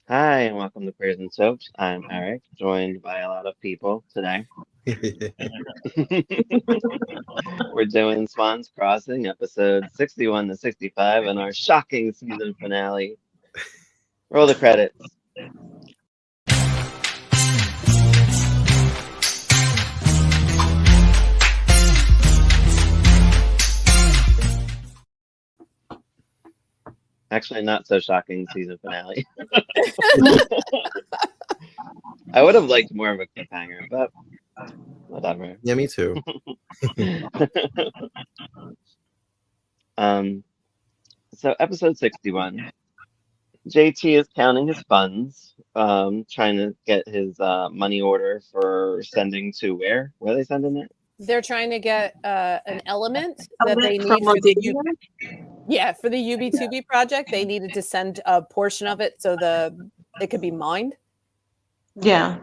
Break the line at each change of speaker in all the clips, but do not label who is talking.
Hi, and welcome to Prayers and Soaps. I'm Eric, joined by a lot of people today. We're doing Swan's Crossing, episode 61 to 65, and our shocking season finale. Roll the credits. Actually, not so shocking season finale. I would have liked more of a cliffhanger, but whatever.
Yeah, me too.
So episode 61. JT is counting his funds, trying to get his money order for sending to where? Where are they sending it?
They're trying to get an element that they
From
need for the
Rhodia?
for the UB2B project. They needed to send a portion of it so it could be mined.
Yeah.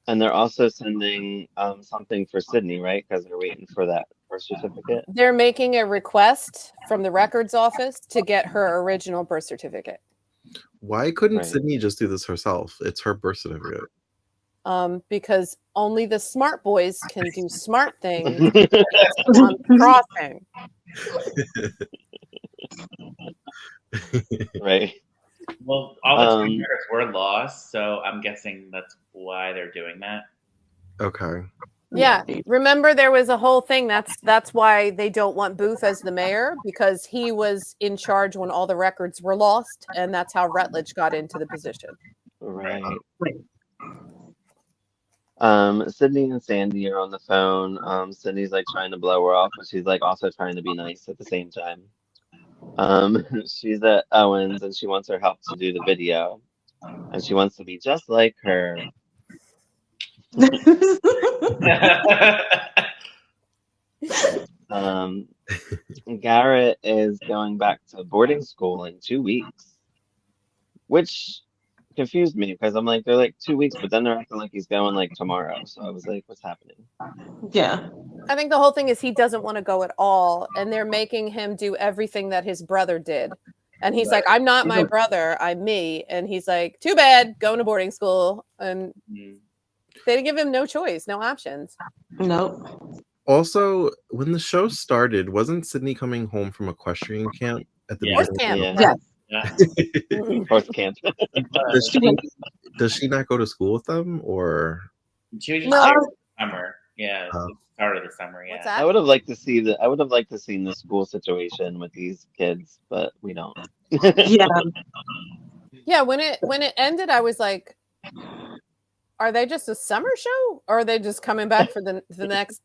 And they're also sending something for Sydney, right? Because they're waiting for that birth certificate.
They're making a request from the records office to get her original birth certificate.
Why couldn't
Right.
Sydney just do this herself? It's her birth certificate.
Because only the smart boys can do smart things on crossing.
Right.
Well, all the twin mirrors were lost, so I'm guessing that's why they're doing that.
Okay.
Yeah, remember there was a whole thing. That's why they don't want Booth as the mayor, because he was in charge when all the records were lost, and that's how Rutledge got into the position.
Right. Sydney and Sandy are on the phone. Sydney's like trying to blow her off, but she's like also trying to be nice at the same time. She's at Owens and she wants her help to do the video, and she wants to be just like her. Garrett is going back to boarding school in 2 weeks, which confused me because I'm like, they're like 2 weeks, but then they're acting like he's going like tomorrow. So I was like, what's happening?
Yeah.
I think the whole thing is he doesn't want to go at all, and they're making him do everything that his brother did. And he's like, I'm not my brother, I'm me. And he's like, too bad, going to boarding school. And they give him no choice, no options.
Nope.
Also, when the show started, wasn't Sydney coming home from equestrian camp at the
Horse
beginning?
camp.
Yeah.
Horse camp.
Does she not go to school with them, or?
She was just
No.
there for the summer. Yeah, start of the summer. Yeah.
What's that?
I would have liked to see I would have liked to see the school situation with these kids, but we don't.
Yeah.
Yeah, when it ended, I was like, are they just a summer show, or are they just coming back for the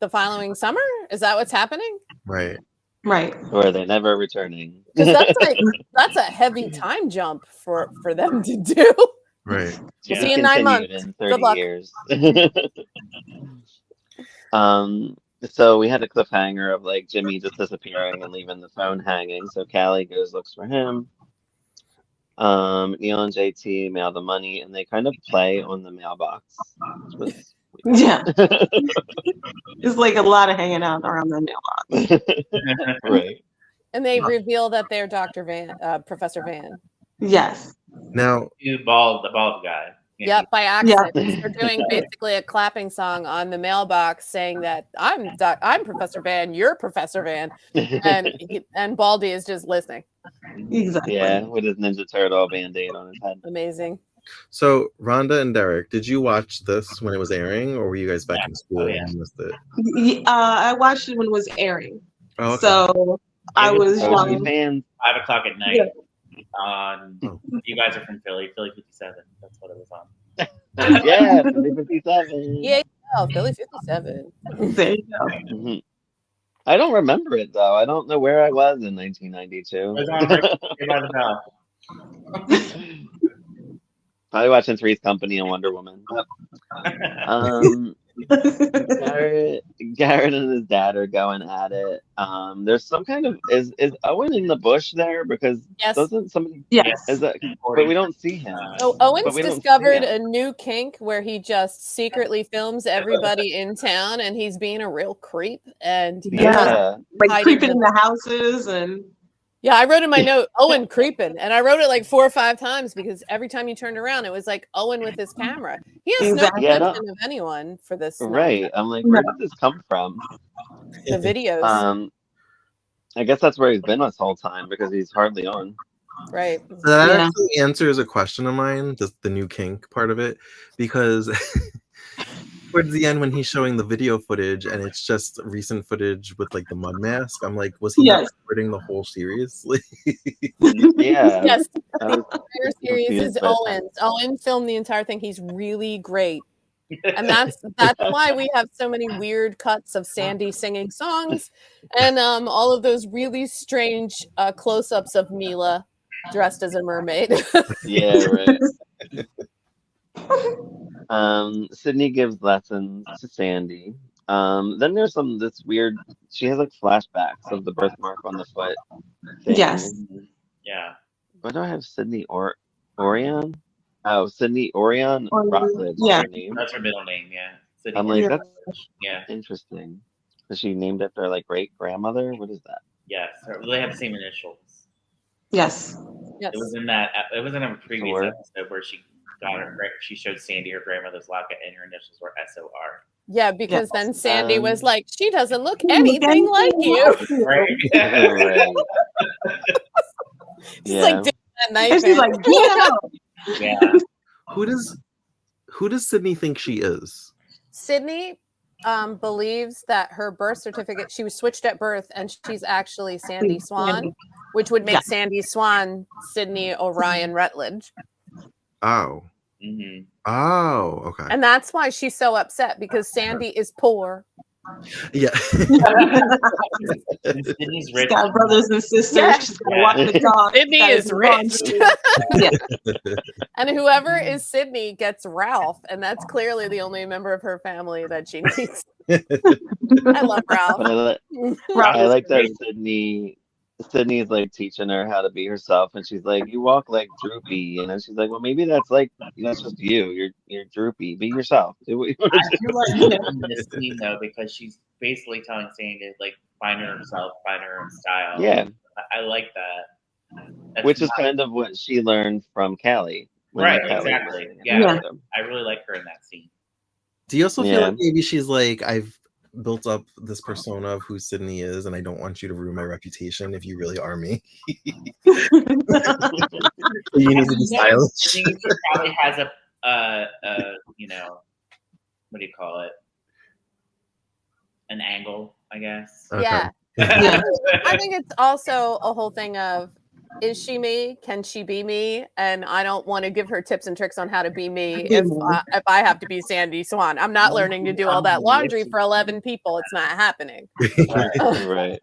following summer? Is that what's happening?
Right.
Right.
Or are they never returning?
Because that's a heavy time jump for them to do.
Right.
To
See
be
you in 9
continued
months.
in
Good
30
luck.
years. So we had a cliffhanger of like Jimmy just disappearing and leaving the phone hanging. So Callie goes, looks for him. Neil and JT mail the money, and they kind of play on the mailbox. Which was
Yeah. It's like a lot of hanging out around the mailbox.
right.
And they reveal that they're Dr. Van, Professor Van.
Yes.
Now,
The bald guy. Yeah.
Yep, by accident. They're doing basically a clapping song on the mailbox saying that I'm Professor Van, you're Professor Van, and Baldy is just listening.
Exactly.
Yeah, with his Ninja Turtle band-aid on his head.
Amazing.
so Rhonda and Derek, did you watch this when it was airing, or were you guys back in school and missed it?
I watched it when it was airing.
Oh, okay.
So I was
OG
young.
fans.
5:00 at night. You guys are from Philly 57. That's what it was on.
Yeah, Philly 57.
Yeah, Philly 57.
There you go.
Mhm. I don't remember it though. I don't know where I was in 1992.
It was on right by the bell.
Probably watching Three's Company and Wonder Woman. Garrett and his dad are going at it. There's some kind of is Owen in the bush there because
Yes.
doesn't somebody
Yes.
is that but we don't see him.
Oh,
But
Owens
we don't see
discovered
him.
a new kink where he just secretly films everybody in town, and he's being a real creep. And
Yeah. Like
hiding
creeping
the-
in the houses and
Yeah, I wrote in my note, Owen creeping. And I wrote it like 4 or 5 times because every time you turned around, it was like Owen with his camera. He has no
Exactly.
Yeah, I
mention
don't,
of anyone for this
right. I'm like, where did this come from?
the videos.
I guess that's where he's been this whole time because he's hardly on.
Right.
So that
Yeah.
actually answers a question of mine, just the new kink part of it, because towards the end when he's showing the video footage and it's just recent footage with like the mud mask, I'm like, was he not
Yes.
recording the whole series?
Yeah.
Yes.
I
The
was
entire series
confused
is
by that.
Owen's. Owen filmed the entire thing. He's really great. And that's why we have so many weird cuts of Sandy singing songs and all of those really strange close-ups of Mila dressed as a mermaid.
Yeah, right. Sydney gives lessons to Sandy. Then there's this weird. She has like flashbacks of the birthmark on the foot thing.
Yes.
Yeah.
Why do I have Sydney Orion? Oh, Sydney Orion
Or-
Routledge.
yeah.
Is her name.
That's her middle name, yeah. Sydney
I'm like,
Yeah.
that's
Yeah.
interesting. Is she named after like great grandmother? What is that?
Yes. They have the same initials.
Yes.
Yes.
It was in a previous
Sure.
episode where she showed Sandy her grandmother's locket and her initials were SOR.
Yeah, because then Sandy was
Um,
like, she doesn't look anything like you.
Right.
Right.
She's
Yeah.
like, "Dig that knife
And she's
in."
like, get out.
Yeah.
Who does Sydney think she is?
Sydney believes that her birth certificate, she was switched at birth and she's actually Sandy Swan, which would make
Yeah.
Sandy Swan Sydney Orion Rutledge.
Oh.
Mm-hmm.
Oh, okay.
And that's why she's so upset because Sandy is poor.
Yeah.
And Sydney's
She's
rich.
got brothers and sisters.
Yeah.
She's got to walk the dog.
Sydney
She's gotta
is
do
rich.
laundry.
And whoever is Sydney gets Ralph, and that's clearly the only member of her family that she needs. I love
But
Ralph.
I like that Sydney's like teaching her how to be herself, and she's like, "You walk like droopy," and then she's like, "Well, maybe that's just you. You're droopy. Be yourself. Do what you want
I
to do."
feel like in this scene though, because she's basically telling Sandy to like find herself, find her own style.
Yeah,
I like that. That's
which is
not-
kind of what she learned from Callie. when
Right,
Callie was
exactly.
singing
Yeah.
with her.
I really like her in that scene.
Do you also feel
Yeah.
like maybe she's like, I've built up this persona of who Sydney is, and I don't want you to ruin my reputation if you really are me? You need to be silent.
I think she probably has a what do you call it? An angle, I guess.
Okay.
Yeah.
Yeah.
I think it's also a whole thing of, is she me? Can she be me? And I don't want to give her tips and tricks on how to be me if I have to be Sandy Swan. I'm not learning to do all that laundry for 11 people. It's not happening.
Right.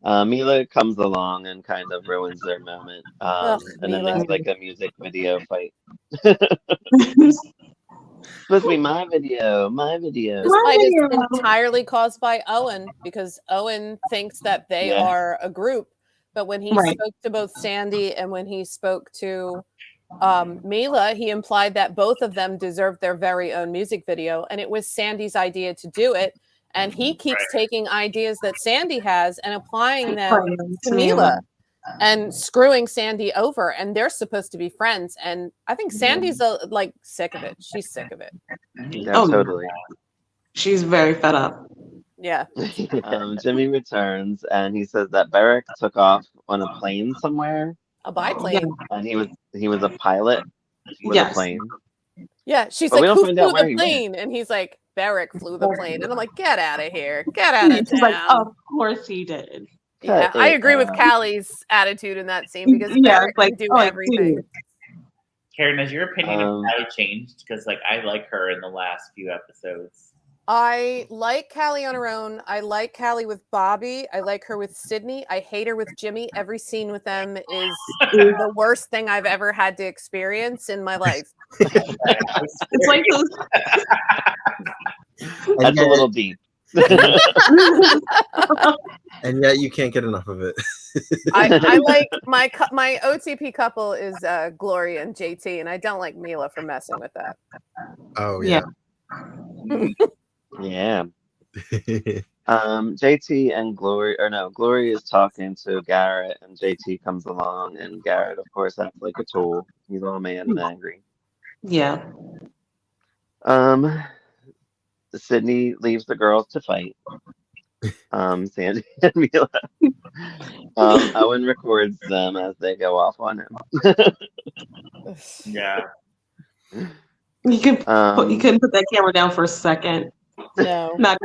Mila comes along and kind of ruins their moment.
Ugh,
And then
Mila.
there's like a music video fight. Supposed to be my video.
This fight is entirely caused by Owen because Owen thinks that they
Yeah.
are a group. But when he
Right.
spoke to both Sandy and when he spoke to Mila, he implied that both of them deserved their very own music video. And it was Sandy's idea to do it. And he keeps taking ideas that Sandy has and applying them to Mila and screwing Sandy over. And they're supposed to be friends. And I think Sandy's like sick of it. She's sick of it.
Yeah,
Oh,
totally.
She's very fed up.
Yeah.
Jimmy returns and he says that Barrick took off on a plane somewhere,
A biplane.
and he was a pilot with
Yes.
a plane.
Yeah. She's
But we
like,
don't
who
find
flew
out where
the
he went.
plane? And he's like, Barrick flew the plane. And I'm like, get out of here. Get out of
She's
town.
like, of course he did.
Yeah,
Cut
I
it
agree with
out.
Callie's attitude in that scene because
Yeah,
Barrick
like,
can do
oh,
everything.
dude.
Karen, has your opinion of
Um,
Callie changed? Because like I like her in the last few episodes.
I like Callie on her own. I like Callie with Bobby. I like her with Sydney. I hate her with Jimmy. Every scene with them is the worst thing I've ever had to experience in my life.
It's like those.
That's a little deep.
And yet you can't get enough of it.
I like my OTP couple is Gloria and JT, and I don't like Mila for messing with that.
Oh yeah.
Yeah. JT and Glory, or no, Glory is talking to Garrett, and JT comes along, and Garrett, of course, acts like a tool. He's all mad and angry.
Yeah.
Um, Sydney leaves the girls to fight. Sandy and Mila. Owen records them as they go off on him.
Yeah.
You couldn't
Um,
put that camera down for a second.
No.
Not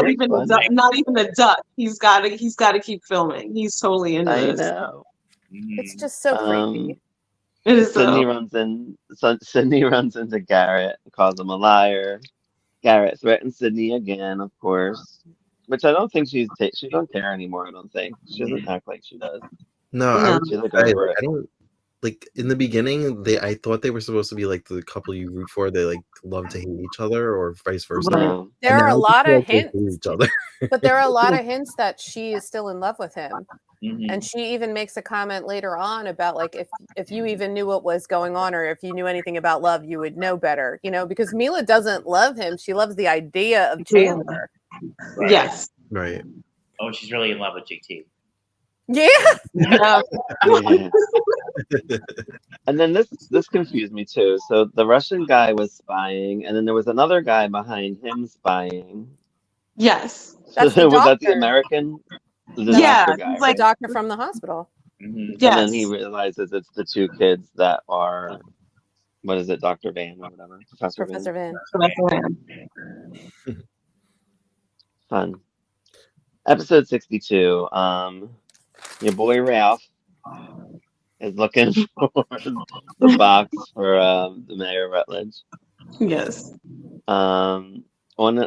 even
fun.
not even a duck. He's got to keep filming. He's totally into
I
this.
know.
It's just so creepy.
It is
Sydney runs into Garrett, calls him a liar. Garrett threatens Sydney again, of course, which I don't think she don't care anymore. I don't think she doesn't act like she does.
No, I
No.
was
She's like
I,
over it.
I don't like in the beginning. I thought they were supposed to be like the couple you root for. They like love to hate each other, or vice versa.
Right.
No.
There
And
are
now
a
I just
lot
feel
of
like they
hints,
hate each other.
but there are a lot of hints that she is still in love with him.
Mhm.
And she even makes a comment later on about like if you even knew what was going on, or if you knew anything about love, you would know better, because Mila doesn't love him. She loves the idea of Chandler.
Right.
Yes.
Right.
Oh, she's really in love with JT.
Yeah.
Yeah.
Yeah. And then this confused me too. So the Russian guy was spying, and then there was another guy behind him spying.
Yes.
That's the
Was that the
doctor.
American? The
Yeah,
doctor guy,
he's
The
right?
doctor from the hospital.
Mhm.
And
Yes.
then he realizes it's the two kids that are, what is it, Dr. Van or whatever, Professor
Professor
Van.
Van.
So that's the man.
Fun. Episode 62. Your boy Ralph is looking for the box for the Mayor of Rutledge.
Yes.
On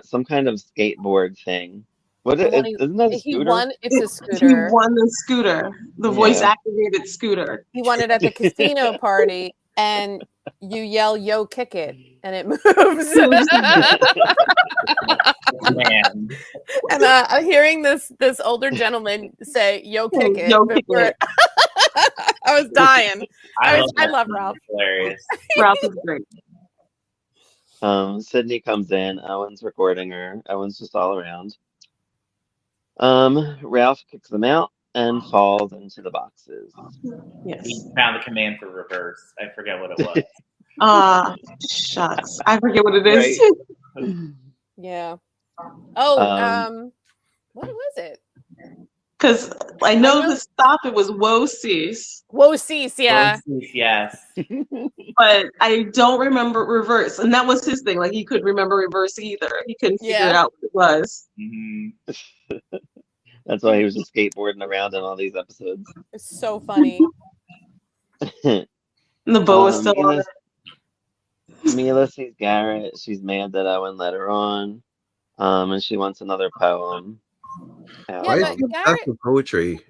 some kind of skateboard thing. What
The one
isn't that a
he
scooter?
won. It's a
He
scooter.
won the scooter, the
Yeah.
voice activated scooter.
He won it at the casino party, and you yell "Yo, kick it," and it moves.
Man.
And I'm hearing this older gentleman say "Yo, kick it."
Yo, kick
before-
it.
I was dying. I
that.
love Ralph.
Hilarious.
Ralph is great.
Sydney comes in. Owen's recording her. Owen's just all around. Ralph kicks them out and falls into the boxes.
Yes.
He found the command for reverse. I forget what it was.
Shucks. I forget what it is.
Right.
Yeah. Oh, what was it?
Because I know the stop, it was woe cease,
Whoa, cease, yeah.
Yes.
but I don't remember reverse. And that was his thing. Like, he couldn't remember reverse either. He couldn't figure out what it was.
Mhm.
That's why he was just skateboarding around in all these episodes.
It's so funny.
And the bow is still on.
Mila sees Garrett. She's mad that Owen let her on. And she wants another poem.
Yeah,
Why
but
is he obsessed with poetry?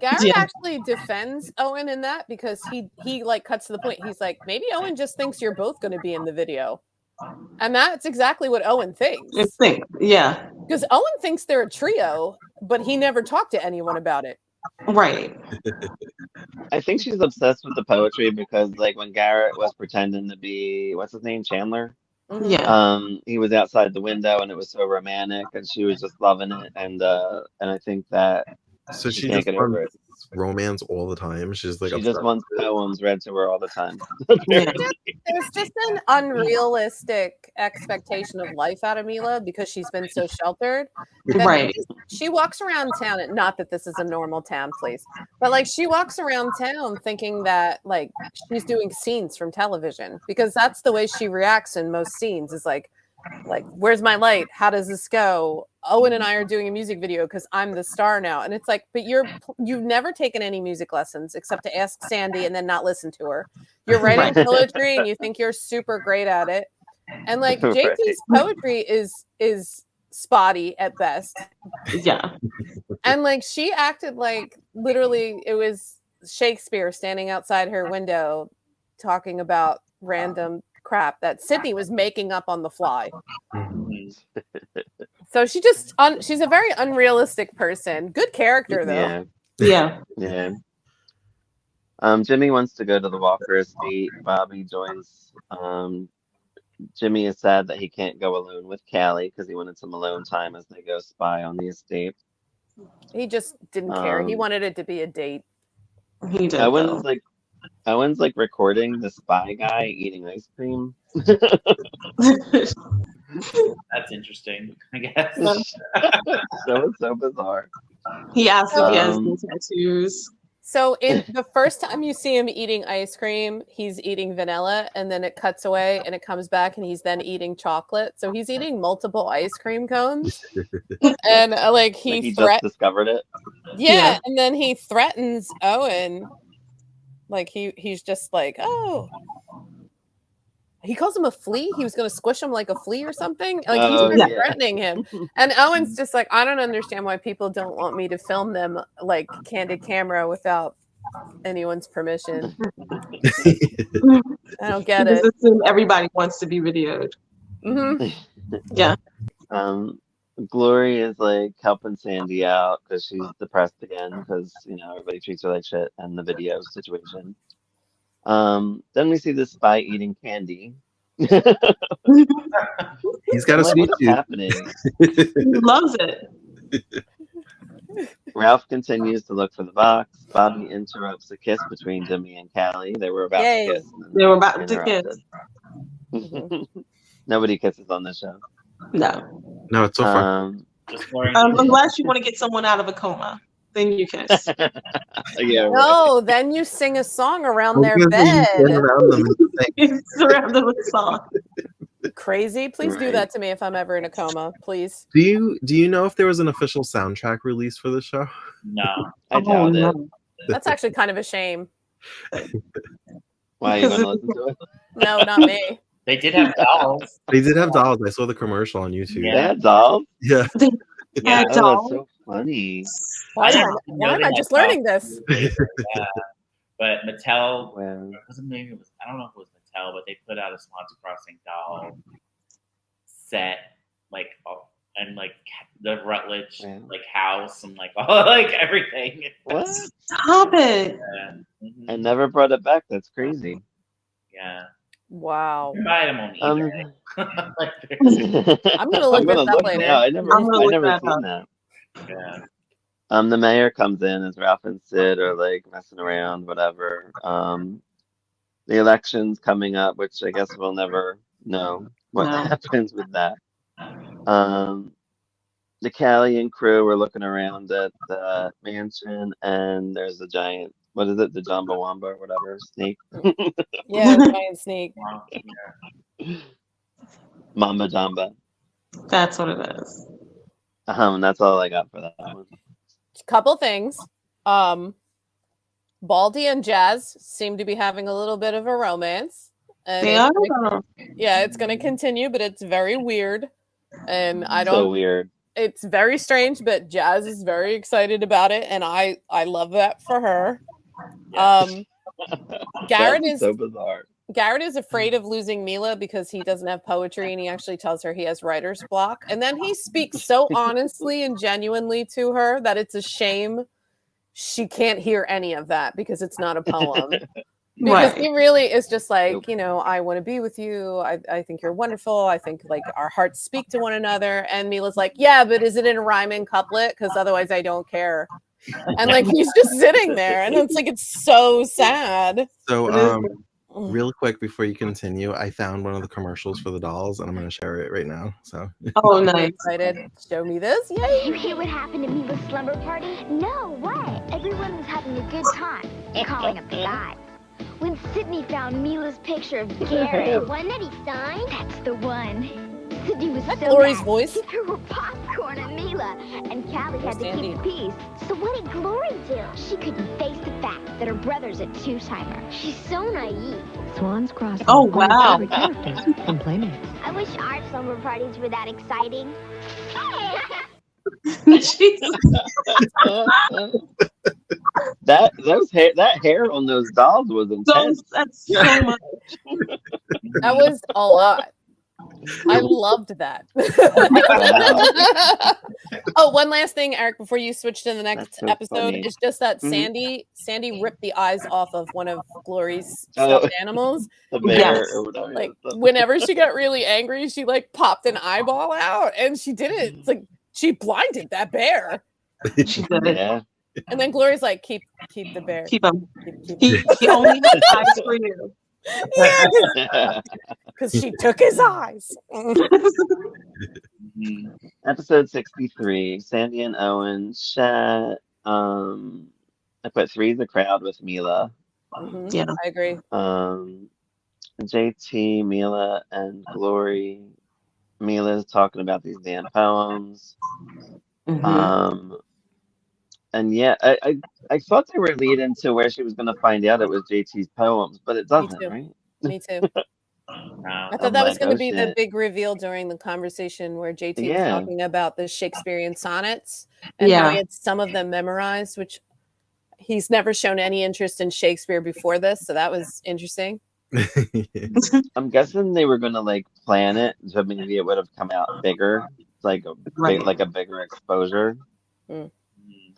Garrett actually defends Owen in that because he like cuts to the point. He's like, maybe Owen just thinks you're both going to be in the video. And that's exactly what Owen thinks.
Yeah.
Because Owen thinks they're a trio, but he never talked to anyone about it.
Right.
I think she's obsessed with the poetry because, like, when Garrett was pretending to be, what's his name, Chandler?
Mhm.
Yeah.
He was outside the window and it was so romantic, and she was just loving it. And I think that
So she
can't
just
get over it.
wants romance all the time. She's like
She just
obsessed
wants
with it.
poems read to her all the time.
Yeah.
There's just an unrealistic expectation of life out of Mila because she's been so sheltered. That
Right.
She walks around town, and not that this is a normal town place, but like she walks around town thinking that like she's doing scenes from television because that's the way she reacts in most scenes is like, where's my light? How does this go? Owen and I are doing a music video because I'm the star now. And it's like, but you've never taken any music lessons except to ask Sandy and then not listen to her. You're writing
Right.
poetry and you think you're super great at it. And like
Right.
JT's poetry is spotty at best.
Yeah.
And like she acted like literally it was Shakespeare standing outside her window talking about random crap that Sydney was making up on the fly.
Mhm.
So she she's a very unrealistic person. Good character though.
Yeah,
Yeah.
yeah. Jimmy wants to go to the Walker estate. Bobby joins Jimmy is sad that he can't go alone with Callie because he wanted some alone time as they go spy on the estate.
He just didn't care. He wanted it to be a date.
He did.
Owen's like recording the spy guy eating ice cream.
That's interesting, I guess.
so bizarre.
He asked if he has any tattoos.
So in the first time you see him eating ice cream, he's eating vanilla, and then it cuts away and it comes back and he's then eating chocolate. So he's eating multiple ice cream cones. And like he
just discovered it.
Yeah, and then he threatens Owen. Like he's just like, oh. He calls him a flea. He was going to squish him like a flea or something. Like he's been threatening him. And Owen's just like, I don't understand why people don't want me to film them like candid camera without anyone's permission. I don't get it.
Assume everybody wants to be videoed.
Mm-hmm.
Yeah.
Glory is like helping Sandy out because she's depressed again because everybody treats her like shit and the video situation. Then we see the spy eating candy.
He's got a sweet tooth.
Happening?
He loves it.
Ralph continues to look for the box. Bobby interrupts a kiss between Jimmy and Callie. They were about to kiss.
They were about to kiss.
Nobody kisses on this show.
No,
it's so fun.
Unless you want to get someone out of a coma. Then you kiss.
No, then you sing a song around their bed.
Surround them with a song.
Crazy. Please do that to me if I'm ever in a coma, please.
Do you know if there was an official soundtrack release for the show?
No.
I doubt it.
That's actually kind of a shame.
Why are you going to listen to it?
No, not me.
They did have dolls.
They did have dolls. I saw the commercial on YouTube.
They had dolls?
Yeah.
Yeah, that's so funny.
Why am I just learning this?
But Mattel,
Well,
I don't know if it was Mattel, but they put out a Swan's Crossing doll set, and like the Rutledge house and all everything.
What?
Stop it!
I never brought it back. That's crazy.
Yeah.
Wow.
You can buy them on eBay.
I'm gonna look this up later.
I never seen that.
Yeah.
The mayor comes in as Ralph and Sid are messing around, whatever. The election's coming up, which I guess we'll never know what happens with that. The Callie and crew are looking around at the mansion, and there's a giant, what is it, the Jamba Wamba or whatever, snake?
Yeah, giant snake.
Mamba Jamba.
That's what it is.
That's all I got for that one.
Couple things. Baldy and Jazz seem to be having a little bit of a romance. And yeah, it's going to continue, but it's very weird. And I don't.
So weird.
It's very strange, but Jazz is very excited about it, and I love that for her. Garrett is
so bizarre.
Garrett is afraid of losing Mila because he doesn't have poetry, and he actually tells her he has writer's block. And then he speaks so honestly and genuinely to her that it's a shame she can't hear any of that because it's not a poem. Because he really is just like, I want to be with you. I think you're wonderful. I think our hearts speak to one another. And Mila's like, yeah, but is it in a rhyming couplet? Because otherwise I don't care. And he's just sitting there, and it's so sad.
So real quick before you continue, I found one of the commercials for the dolls, and I'm going to share it right now. So.
Oh, nice.
Excited. Show me this. Yay.
You hear what happened to Mila's slumber party? No, what? Everyone was having a good time, calling up the guys. When Sydney found Mila's picture of Garrett. The one that he signed? That's the one. Sydney was so
Glory's
mad.
voice.
She threw her popcorn at Mila, and Callie had to keep the peace. So what did Glory do? She couldn't face the fact that her brother's a two-timer. She's so naive.
Swan's Crossing.
Oh, wow.
And Playmates.
I wish our slumber parties were that exciting.
that hair on those dolls was intense.
That's so much.
That was a lot. I loved that. Oh, one last thing, Eric, before you switch to the next
so
episode,
funny.
is just that
Mhm.
Sandy ripped the eyes off of one of Glory's
Oh.
stuffed animals.
The bear
Yes.
or whatever.
Like whenever she got really angry, she like popped an eyeball out, and she did it. It's like she blinded that bear.
She did it.
Yeah.
And then Glory's like, keep the bear.
Keep him.
Keep
He only has eyes for you.
yeah, because she took his eyes.
Episode 63, Sandy and Owen chat. I put 3's a crowd with Mila.
Mhm,
Yeah.
I agree.
JT, Mila, and Glory. Mila's talking about these damn poems. And yeah, I thought they were leading to where she was going to find out it was JT's poems, but it doesn't,
too.
right?
Me too. I thought
I'm
that was
like,
going to
oh,
be the
shit.
big reveal during the conversation where JT was
Yeah.
talking about the Shakespearean sonnets and how he had some of them memorized, which he's never shown any interest in Shakespeare before this, so that was interesting.
I'm guessing they were going to like plan it, so maybe it would have come out bigger, like a
Right.
like a bigger exposure,
Mm.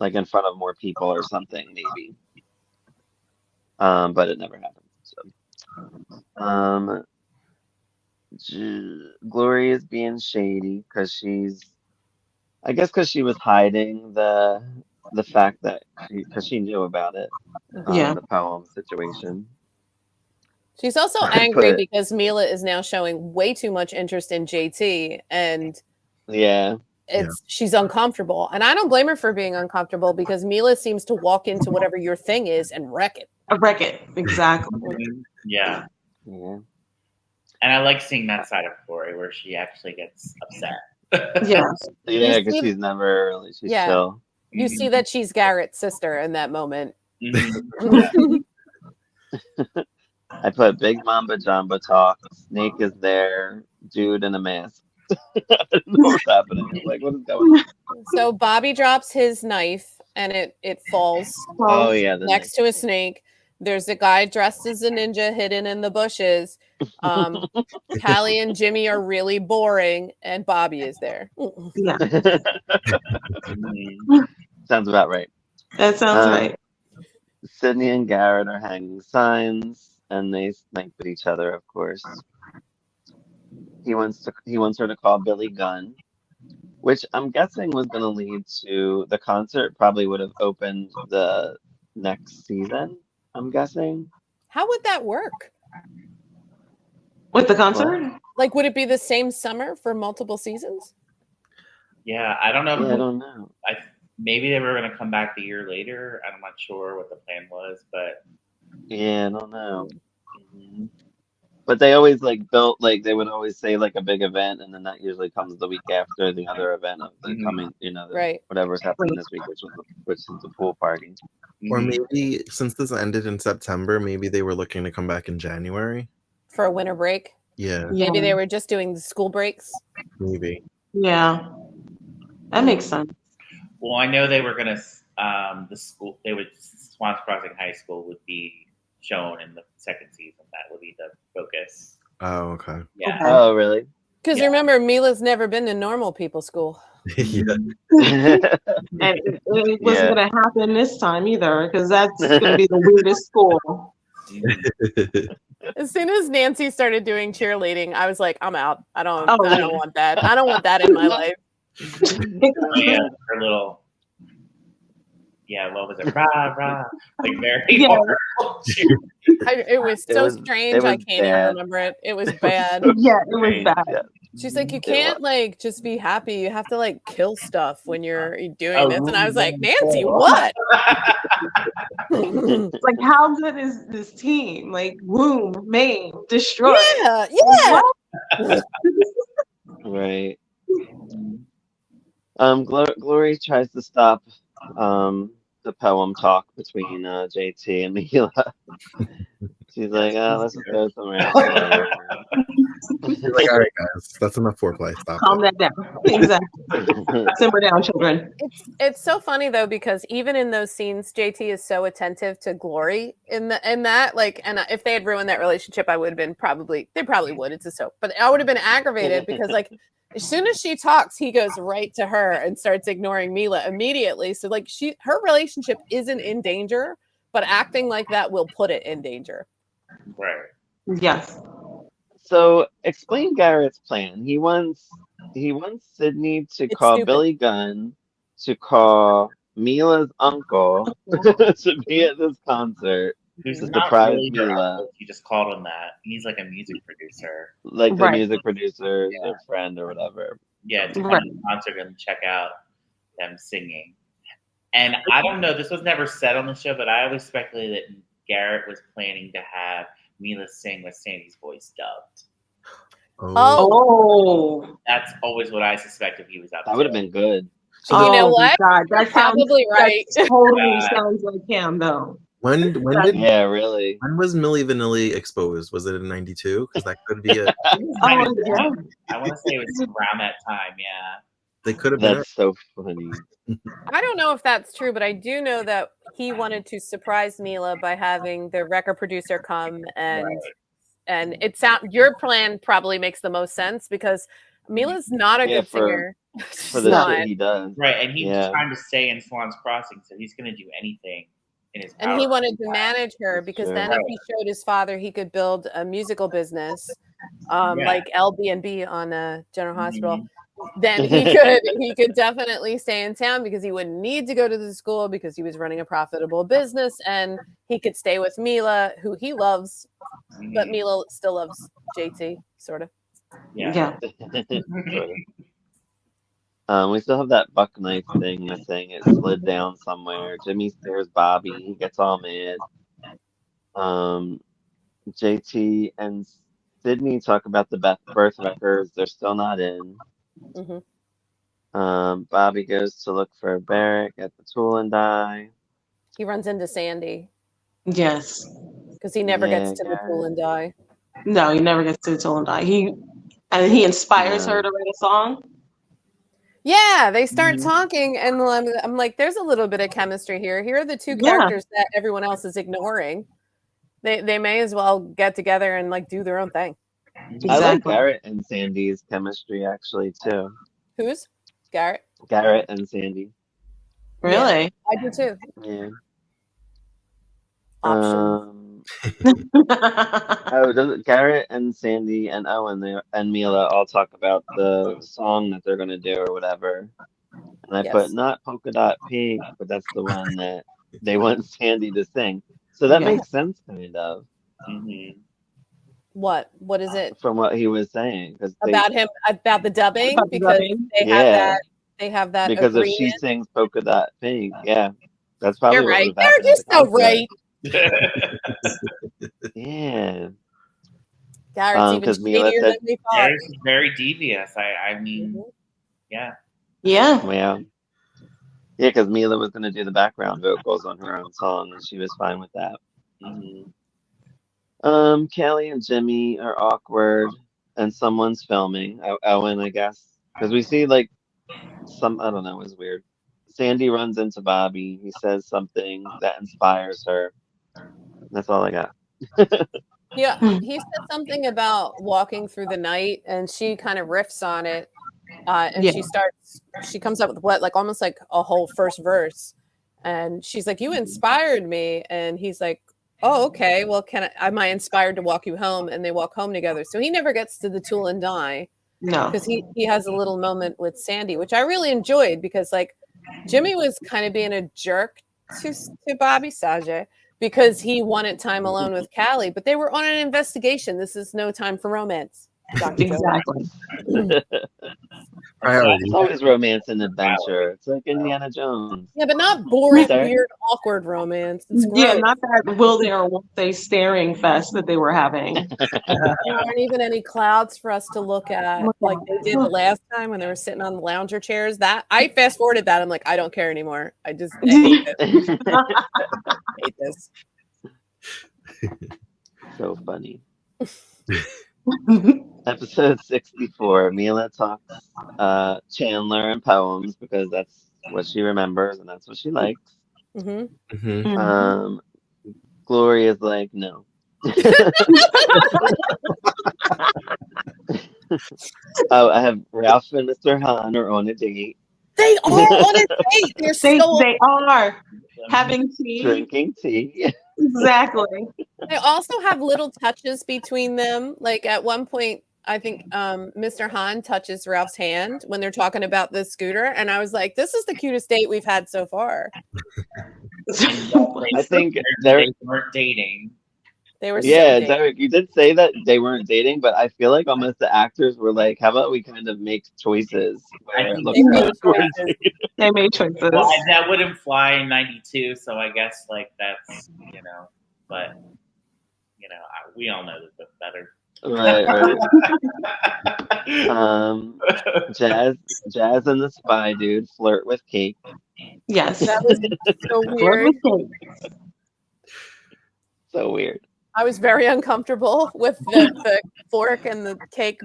like in front of more people or something, maybe. But it never happened. So, Glory is being shady because I guess because she was hiding the fact that because she knew about it,
Yeah.
the poem situation.
She's also
I
angry
put-
because Mila is now showing way too much interest in JT, and
Yeah,
she's uncomfortable. And I don't blame her for being uncomfortable because Mila seems to walk into whatever your thing is and wreck it.
Wreck it. Exactly.
Yeah.
yeah.
And I like seeing that side of Glory where she actually gets upset.
Yeah.
Yeah,
You
because
see-
she's never really, she's
Yeah.
chill.
You see that she's Garrett's sister in that moment.
Mhm.
I put Big Mamba Jamba talk. Snake is there. Dude in a mask. I don't know what's happening. I'm like, what is going on?
So Bobby drops his knife and it falls
Oh yeah, the
next to a snake. There's a guy dressed as a ninja hidden in the bushes. Callie and Jimmy are really boring, and Bobby is there.
Yeah.
Sounds about right.
That sounds right.
Sydney and Garrett are hanging signs, and they snipe at each other, of course. He wants her to call Billy Gunn, which I'm guessing was going to lead to the concert. Probably would have opened the next season. I'm guessing.
How would that work?
With the concert?
Like, would it be the same summer for multiple seasons?
Yeah, I don't know.
Yeah, I don't know.
Maybe they were going to come back the year later. I'm not sure what the plan was, but
Yeah, I don't know. But they always like built like they would always say like a big event, and then that usually comes the week after the other event of the coming,
Right.
whatever's happening this week, which is the pool party.
Or maybe since this ended in September, maybe they were looking to come back in January.
For a winter break?
Yeah,
Maybe they were just doing the school breaks.
maybe.
Yeah. That makes sense.
Well, I know they were going to Swans Crossing High School would be shown in the second season. That would be the focus.
Oh, okay.
Yeah.
Okay.
Oh, really?
Because remember, Mila's never been to normal people school.
Yeah.
And it wasn't
Yeah.
going to happen this time either, because that's going to be the weirdest school.
As soon as Nancy started doing cheerleading, I was like, I'm out. I don't
Oh,
I don't want that. I don't want that in my life.
Yeah, her little. Yeah, what was it? Rah, rah. Like very
Yeah.
horrible.
It was so strange. I
was
can't even
bad.
remember it. It was bad.
Yeah, it was bad.
Yeah.
She's like, you
It
can't like just be happy. You have to like kill stuff when you're doing
Oh,
this. And I was like,
really?
Nancy, what?
It's like, how good is this team? Like, wound, maim, destroy.
yeah.
Right. Glory tries to stop the poem talk between JT and Mila. She's like, oh, let's go somewhere else.
You're like, all right, guys, that's enough foreplay. Stop
Calm
it.
that down. Exactly. Simmer down, children.
It's so funny though, because even in those scenes, JT is so attentive to Glory in that, like, and if they had ruined that relationship, I would have been they probably would. It's a soap, but I would have been aggravated because, like, as soon as she talks, he goes right to her and starts ignoring Mila immediately. So, like, her relationship isn't in danger, but acting like that will put it in danger.
Right.
Yes.
So explain Garrett's plan. He wants Sydney to
It's
call
stupid.
Billy Gunn, to call Mila's uncle to be at this concert
Who's
to
not
surprise
really her
Mila,
uncle. He just called him that. He's like a music producer.
like the
Right.
music producer,
Yeah.
their friend or whatever.
Yeah, to come
Right.
to the concert and check out them singing. And I don't know, this was never said on the show, but I always speculated that Garrett was planning to have Mila sing with Sandy's voice dubbed.
Oh.
That's always what I suspected he was up
That
to.
would have been good.
You know
Oh,
what?
God,
You're probably right.
That totally sounds like him, though.
When
Yeah, really.
when was Milli Vanilli exposed? Was it in '92? Because that could be it.
It was
Oh,
92.
yeah.
I want to say it was around that time, yeah.
They could have been
That's so funny.
I don't know if that's true, but I do know that he wanted to surprise Mila by having the record producer come and it your plan probably makes the most sense because Mila's not a
Yeah,
good singer.
For the
Not.
shit he does.
Right, and he was
Yeah.
trying to stay in Swan's Crossing, so he's going to do anything in his power.
And he wanted to manage her
That's
because
true.
then if he showed his father, he could build a musical business,
Yeah.
like LB&B on General Hospital.
Mhm.
Then he could definitely stay in town because he wouldn't need to go to the school because he was running a profitable business, and he could stay with Mila, who he loves, but
Mhm.
Mila still loves JT, sort of.
Yeah.
Sort of. We still have that buck knife thing missing. It slid down somewhere. Jimmy scares Bobby. He gets all mad. JT and Sydney talk about the birth records. They're still not in.
Mhm.
Bobby goes to look for Barrick at the tool and die.
He runs into Sandy
Yes.
because he never gets
Yeah,
to the tool and die.
No, he never gets to tell him that. He inspires
No.
her to write a song.
Yeah, they start
Mhm.
talking, and I'm like, there's a little bit of chemistry here. Here are the two
Yeah.
characters that everyone else is ignoring. They may as well get together and like do their own thing.
I like
Exactly.
Garrett and Sandy's chemistry actually too.
Who's Garrett?
Garrett and Sandy.
Really?
I do too.
Yeah.
Options.
Garrett and Sandy and Owen and Mila all talk about the song that they're gonna do or whatever. And I put
Yes.
not polka dot pink, but that's the one that they want Sandy to sing. So that
Yeah.
makes sense kind of
Mhm.
What is it
from what he was saying because
about him about the dubbing?
About the
Because
dubbing?
they have that
because if she
agreement.
sings polka dot pink, yeah, that's probably
You're
what
right.
would have
They're
happened.
just so right.
Yeah.
Garrett's even
Because Mila
shadier
said,
than we thought.
Garrett's is very devious. I mean,
Mhm.
yeah.
Yeah.
well, yeah, because Mila was going to do the background vocals on her own song, and she was fine with that.
Mhm.
Kelly and Jimmy are awkward, and someone's filming. Owen, I guess, because we see like I don't know, it was weird. Sandy runs into Bobby. He says something that inspires her. That's all I got.
Yeah, he said something about walking through the night, and she kind of riffs on it, and
Yeah.
she comes up with like almost like a whole first verse, and she's like, "You inspired me," and he's like, "Oh, okay. Well, am I inspired to walk you home?" And they walk home together. So he never gets to the tool and die
No.
because he has a little moment with Sandy, which I really enjoyed because like Jimmy was kind of being a jerk to Bobby Sajay because he wanted time alone with Callie, but they were on an investigation. This is no time for romance, Dr. Joe.
Exactly.
Priorities.
It's always romance and adventure. It's like Indiana Jones.
Yeah, but not boring,
Sorry?
weird, awkward romance. It's gross.
Yeah, not that will they or won't they staring fest that they were having.
There aren't even any clouds for us to look at like they did the last time when they were sitting on the lounger chairs. That I fast forwarded that. I'm like, I don't care anymore. I hate this. Hate this.
So funny. Episode 64, Mila talks Chandler in poems because that's what she remembers and that's what she likes.
Hmm.
Um, Gloria's like, no. Oh, I have Ralph and Mr. Han are on a date.
They are on a date. They're so.
They are having tea.
Drinking tea.
Exactly.
They also have little touches between them. Like at one point, I think Mr. Han touches Ralph's hand when they're talking about the scooter, and I was like, "This is the cutest date we've had so far."
I think
they weren't dating.
They were.
Yeah,
so dating.
Derek, you did say that they weren't dating, but I feel like almost the actors were like, how about we kind of make choices where it looks
They made
like we're
choices.
dating?
They made choices.
Well, that would imply 92, so I guess like that's but we all know that better.
Right. Jazz and the spy dude flirt with Kate.
Yes.
That was so weird.
So weird.
I was very uncomfortable with the fork and the cake.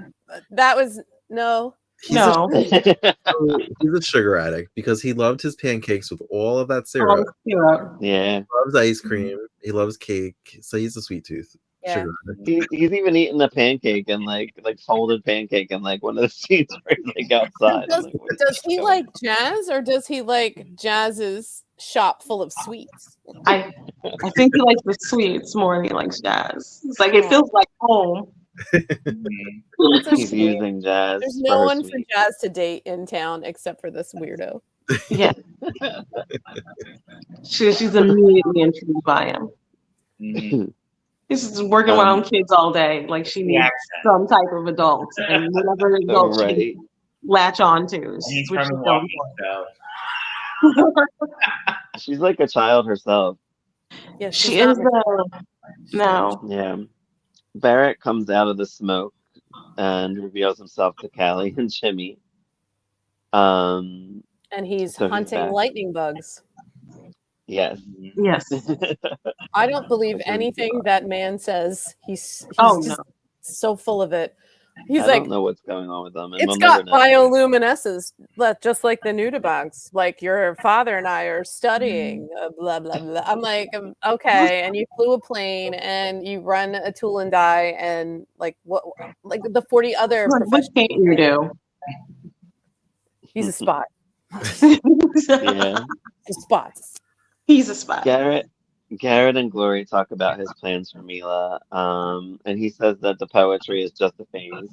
That was no.
He's a sugar addict because he loved his pancakes with all of that syrup.
Syrup.
Yeah.
He loves ice cream. He loves cake. So he's a sweet tooth.
Yeah.
Sugar addict.
He's even eating a pancake and like folded pancake and like one of the scenes where he's like outside.
Does he like Jazz or does he like Jazz's shop full of sweets?
I think he likes the sweets more than he likes Jazz. It's like it feels like home.
He's using Jazz.
There's
for
no
her
one
sweet.
for Jazz to date in town except for this weirdo.
Yeah. She's immediately intrigued by him. He's just working around kids all day. Like she needs some type of adult, and whatever adult she can latch on to.
He's from Milwaukee,
She's like a child herself.
Yeah,
she is. No.
Yeah. Barrett comes out of the smoke and reveals himself to Callie and Jimmy.
And he's
So he's
hunting
back.
lightning bugs.
Yes.
Yes.
I don't believe anything that man says. He's just so full of it. He's
I
like,
don't know what's going on with them. And
it's
we'll
got
never know.
bioluminescence, just like the nudibugs. Like your father and I are studying, blah, blah, blah. I'm like, okay. And you flew a plane and you run a tool and die and like what, like the 40 other
What
professionals.
can't you do?
He's a spot.
Yeah.
He's a spot.
He's a spy.
Garrett and Glory talk about his plans for Mila, and he says that the poetry is just a phase,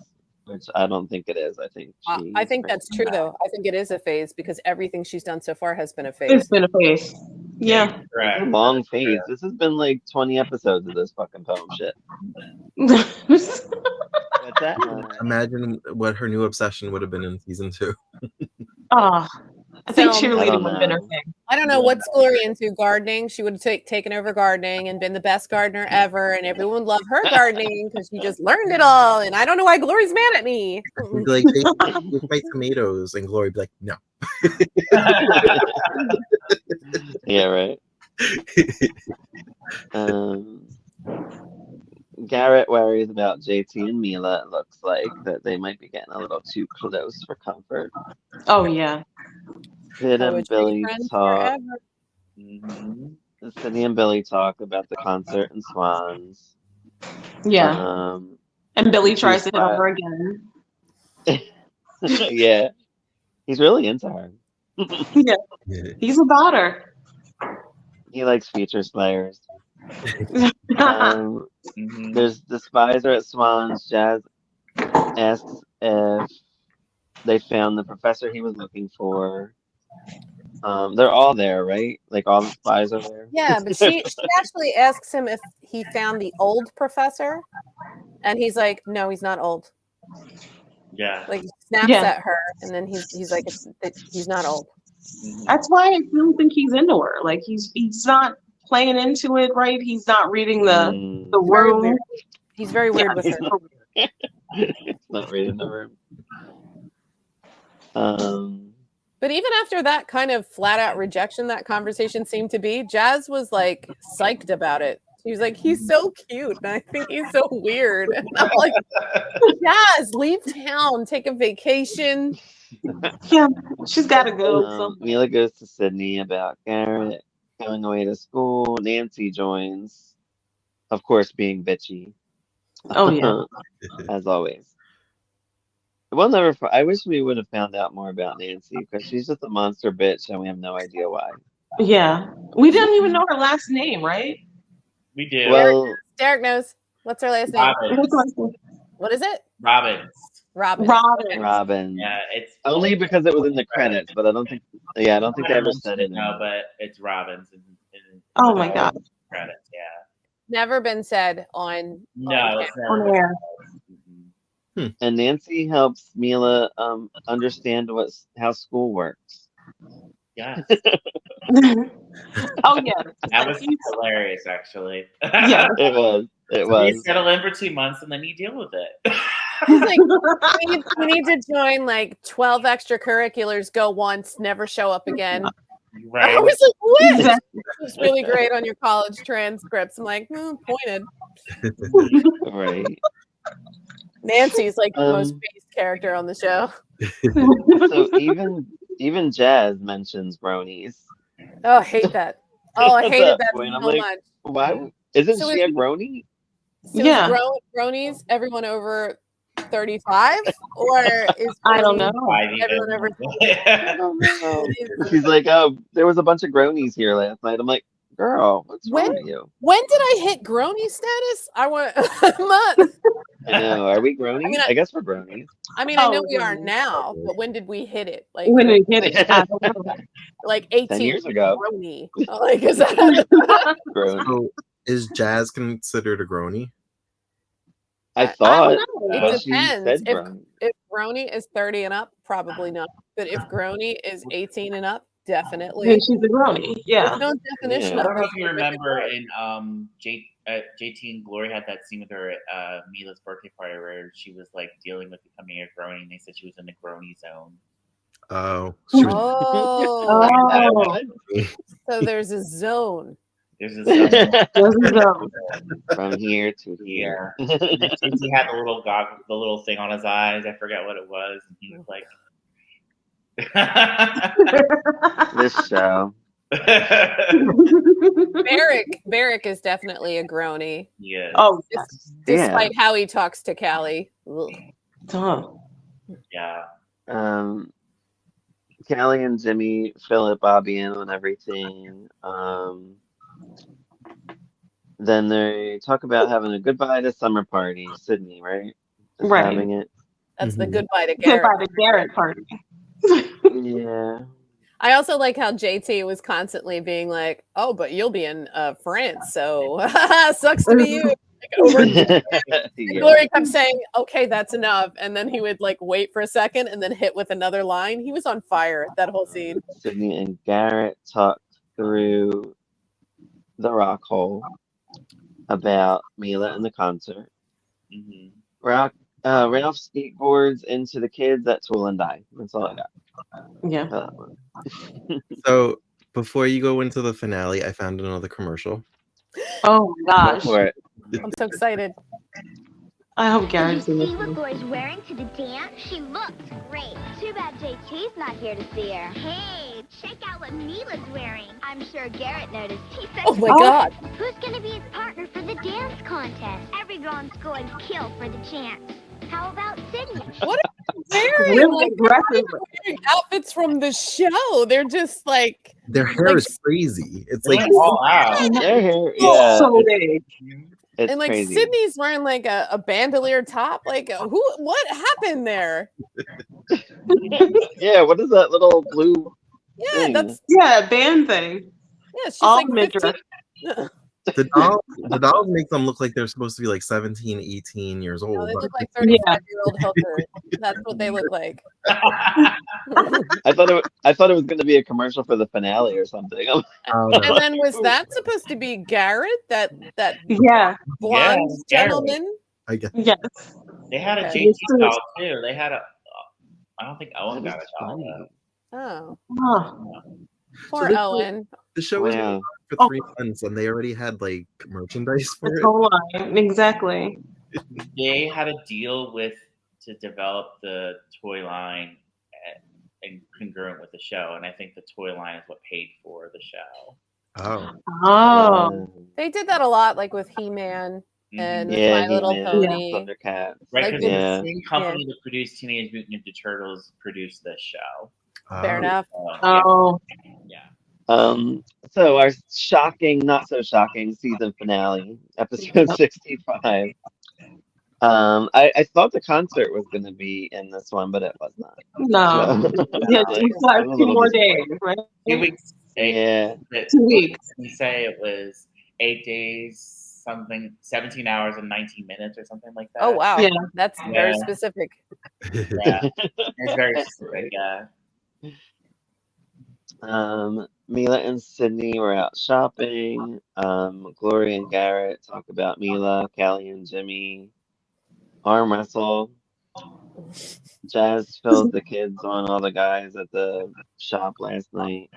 which I don't think it is. I think
that's true, though. I think it is a phase because everything she's done so far has been a phase.
It's been a phase. Yeah.
It's a long phase. This has been like 20 episodes of this fucking poem shit. What's that?
Imagine what her new obsession would have been in season 2.
I think
So,
cheerleading would have been her thing.
I don't know what's Glory into. Gardening. She would have taken over gardening and been the best gardener ever, and everyone would love her gardening because she just learned it all. And I don't know why Glory's mad at me.
He'd be like, they fight tomatoes, and Glory would be like, no.
Yeah, right. Garrett worries about JT and Mila. It looks like that they might be getting a little too close for comfort.
Oh yeah.
Sid and Billy talk.
forever.
Sydney and Billy talk about the concert and Swans.
Yeah. And Billy tries to hit on her again.
Yeah. He's really into her.
Yeah. He's about her.
He likes feature slayers. There's the spies are at Swans. Jazz asks if they found the professor he was looking for. They're all there, right? Like all the spies are there.
Yeah, but she actually asks him if he found the old professor, and he's like, "No, he's not old."
Yeah.
Like snaps at her, and then he's like, "He's not old."
That's why I don't think he's into her. Like he's not playing into it, right? He's not reading the room.
He's very weird with her.
He's not reading the room.
But even after that kind of flat out rejection that conversation seemed to be, Jazz was like psyched about it. She was like, he's so cute, and I think he's so weird. And I'm like, yes, leave town, take a vacation.
Yeah, she's got to go.
Mila goes to Sydney about Garrett going away to school. Nancy joins, of course, being bitchy.
Oh yeah,
as always. We'll never. I wish we would have found out more about Nancy because she's just a monster bitch, and we have no idea why.
yeah. We didn't even know her last name, right?
We do.
Well,
Derek knows. What's her last name?
Robbins.
What is it?
Robbins.
Robin.
Robin.
Yeah, it's
only because it was in the credits, but I don't think. Yeah, I don't think they ever said it.
No, but it's Robbins.
Oh my god.
Credits. Yeah.
Never been said on.
No, it's
On
never.
air.
And Nancy helps Mila understand how school works.
Yes.
Oh yeah.
That was hilarious, actually.
Yeah.
It was.
You settle in for 2 months and then you deal with it.
He's like, we need to join like 12 extracurriculars, go once, never show up again.
Right.
I was like, what? It's really great on your college transcripts. I'm like, pointed.
Right.
Nancy's like the most based character on the show.
So even Jazz mentions bronies.
Oh, I hate that. Oh, I hated that so much.
Why isn't she a grony?
So yeah. Bronies, everyone over 35, or is
I don't know.
Everyone over
I don't know. She's like, oh, there was a bunch of gronies here last night. I'm like, girl, what's wrong with you?
When did I hit grony status? I want. I'm not.
I know. Are we gronies? I guess we're gronies.
I mean, I know we are now, but when did we hit it? Like
when did we hit it? I don't know.
Like 18
10 years ago.
Grony. Like, is that?
So, is Jazz considered a grony?
I thought.
It depends. If grony is 30 and up, probably not. But if grony is 18 and up, definitely.
Yeah, she's a grony. Yeah.
There's no definition.
I don't know if you remember in JT and Glory had that scene with her at Mila's birthday party where she was like dealing with becoming a grony, and they said she was in the grony zone.
Oh.
So there's a zone.
There's a zone.
From here to here.
He had the little thing on his eyes. I forget what it was. And he was like,
this show.
Barrick is definitely a grony.
Yeah.
Oh,
despite how he talks to Callie.
Yeah.
Callie and Jimmy fill up Bobby in on everything. Then they talk about having a goodbye to summer party. Sydney, right?
Right.
Having it.
That's the goodbye to Garrett.
Goodbye to Garrett party.
Yeah.
I also like how JT was constantly being like, "Oh, but you'll be in France, so sucks to be you." Glory kept saying, "Okay, that's enough," and then he would like wait for a second and then hit with another line. He was on fire that whole scene.
Sydney and Garrett talked through the rock hole about Mila and the concert.
Mm-hmm.
Ralph skateboards into the kids at Tool and Die. That's all I got.
Yeah.
So before you go into the finale, I found another commercial.
Oh my gosh.
I'm so excited.
I hope Garrett's in
Did
this
you see
one.
what Glory's wearing to the dance? She looks great. Too bad JT's not here to see her. Hey, check out what Mila's wearing. I'm sure Garrett noticed. He said,
"Oh my God.
Who's going to be his partner for the dance contest? Every girl in school would kill for the chance. How about Sydney?"
What a very
Really aggressive.
outfits from the show. They're just like
their hair is crazy. It's like
all out.
Their hair, yeah.
So big.
It's
and like
crazy.
Sydney's wearing like a bandolier top. Like what happened there?
Yeah, what is that little blue
Yeah,
thing?
that's
Yeah, band thing.
yeah. She's
All
like
midriff.
15.
the dolls make them look like they're supposed to be like 17, 18 years old.
No, they
but-
look like 35-year-old hookers. That's what they look like.
I thought it was going to be a commercial for the finale or something.
And then was that supposed to be Garrett? That
Yeah.
blonde
Garrett.
gentleman?
I guess.
Yes.
They had a
Yeah.
JT doll too. They had I don't think Owen got a doll.
Oh,
Oh.
poor
this-
Owen.
The show is
Wow.
for 3 months and they already had like merchandise for
The
it.
whole line, exactly.
They had a deal to develop the toy line and congruent with the show, and I think the toy line is what paid for the show.
Oh.
They did that a lot, like with He-Man and with
Yeah,
My Little
He-Man,
Pony.
Thundercats.
Right,
Like,
because
yeah.
the same company that produced Teenage Mutant Ninja Turtles produced this show.
Fair enough.
Oh.
Yeah.
So our shocking, not so shocking season finale, episode 65. I thought the concert was going to be in this one, but it was not.
No. Yeah,
Like,
we got
I'm a
2
little
more
disappointed.
days, right?
2 weeks.
Yeah.
2 weeks.
We say it was 8 days, something, 17 hours and 19 minutes or something like that.
Oh wow,
Yeah.
that's very specific.
Yeah, it's very specific. Yeah.
Mila and Sydney were out shopping. Gloria and Garrett talk about Mila, Callie and Jimmy. Arm wrestle. Jazz fills the kids on all the guys at the shop last night.